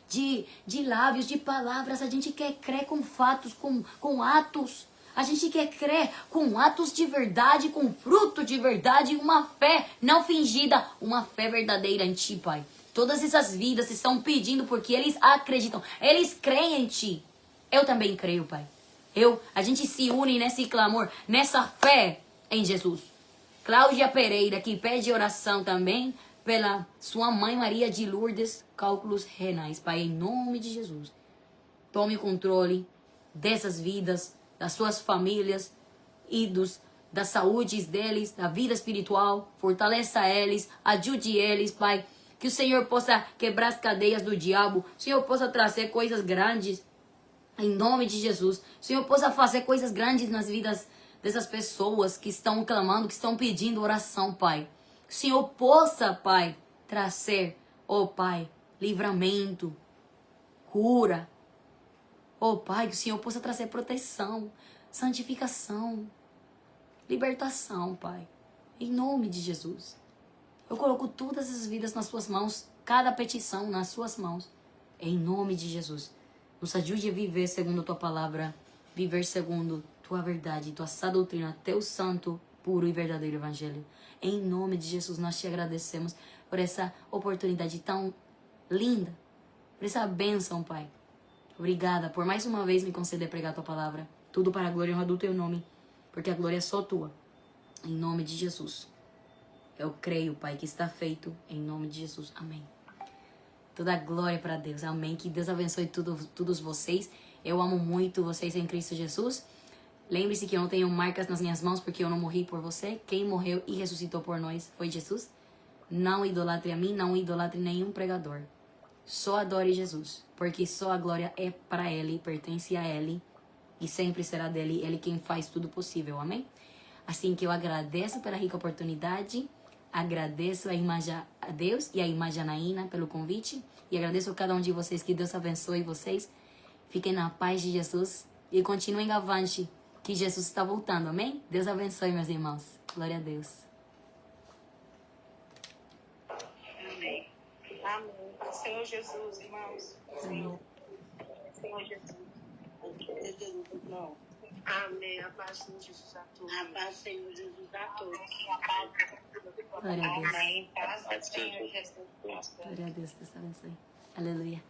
Speaker 1: de lábios, de palavras. A gente quer crer com fatos, com atos. A gente quer crer com atos de verdade, com fruto de verdade, uma fé não fingida, uma fé verdadeira em ti, Pai. Todas essas vidas estão pedindo porque eles acreditam, eles creem em ti. Eu também creio, Pai. A gente se une nesse clamor, nessa fé em Jesus. Cláudia Pereira, que pede oração também pela sua mãe Maria de Lourdes, cálculos renais. Pai, em nome de Jesus, tome o controle dessas vidas, das suas famílias e das saúdes deles, da vida espiritual. Fortaleça eles, ajude eles, Pai. Que o Senhor possa quebrar as cadeias do diabo. O Senhor possa trazer coisas grandes, em nome de Jesus. O Senhor possa fazer coisas grandes nas vidas dessas pessoas que estão clamando, que estão pedindo oração, Pai. Que o Senhor possa, Pai, trazer, oh Pai, livramento, cura. Oh Pai, que o Senhor possa trazer proteção, santificação, libertação, Pai. Em nome de Jesus. Eu coloco todas as vidas nas suas mãos, cada petição nas suas mãos. Em nome de Jesus. Nos ajude a viver segundo a tua palavra, viver segundo tua verdade, tua sã doutrina, teu santo, puro e verdadeiro evangelho. Em nome de Jesus, nós te agradecemos por essa oportunidade tão linda, por essa bênção, Pai. Obrigada por mais uma vez me conceder pregar a tua palavra. Tudo para a glória e honra do teu nome, porque a glória é só tua. Em nome de Jesus. Eu creio, Pai, que está feito. Em nome de Jesus. Amém. Toda a glória para Deus. Amém. Que Deus abençoe todos vocês. Eu amo muito vocês em Cristo Jesus. Lembre-se que eu não tenho marcas nas minhas mãos porque eu não morri por você. Quem morreu e ressuscitou por nós foi Jesus. Não idolatre a mim, não idolatre nenhum pregador. Só adore Jesus, porque só a glória é para Ele, pertence a Ele e sempre será dele. Ele quem faz tudo possível, amém? Assim que eu agradeço pela rica oportunidade, agradeço a Deus e a irmã Janaína pelo convite e agradeço a cada um de vocês, que Deus abençoe vocês. Fiquem na paz de Jesus e continuem avante, que Jesus está voltando, amém? Deus abençoe, meus irmãos. Glória a Deus.
Speaker 3: Amém. Amém. Senhor Jesus, irmãos. Senhor Jesus. Amém. A paz de Jesus a todos.
Speaker 2: A paz, Senhor Jesus, a todos.
Speaker 1: Glória a Deus.
Speaker 3: Amém. Paz do Senhor Jesus.
Speaker 1: Glória a Deus. Deus abençoe. Aleluia.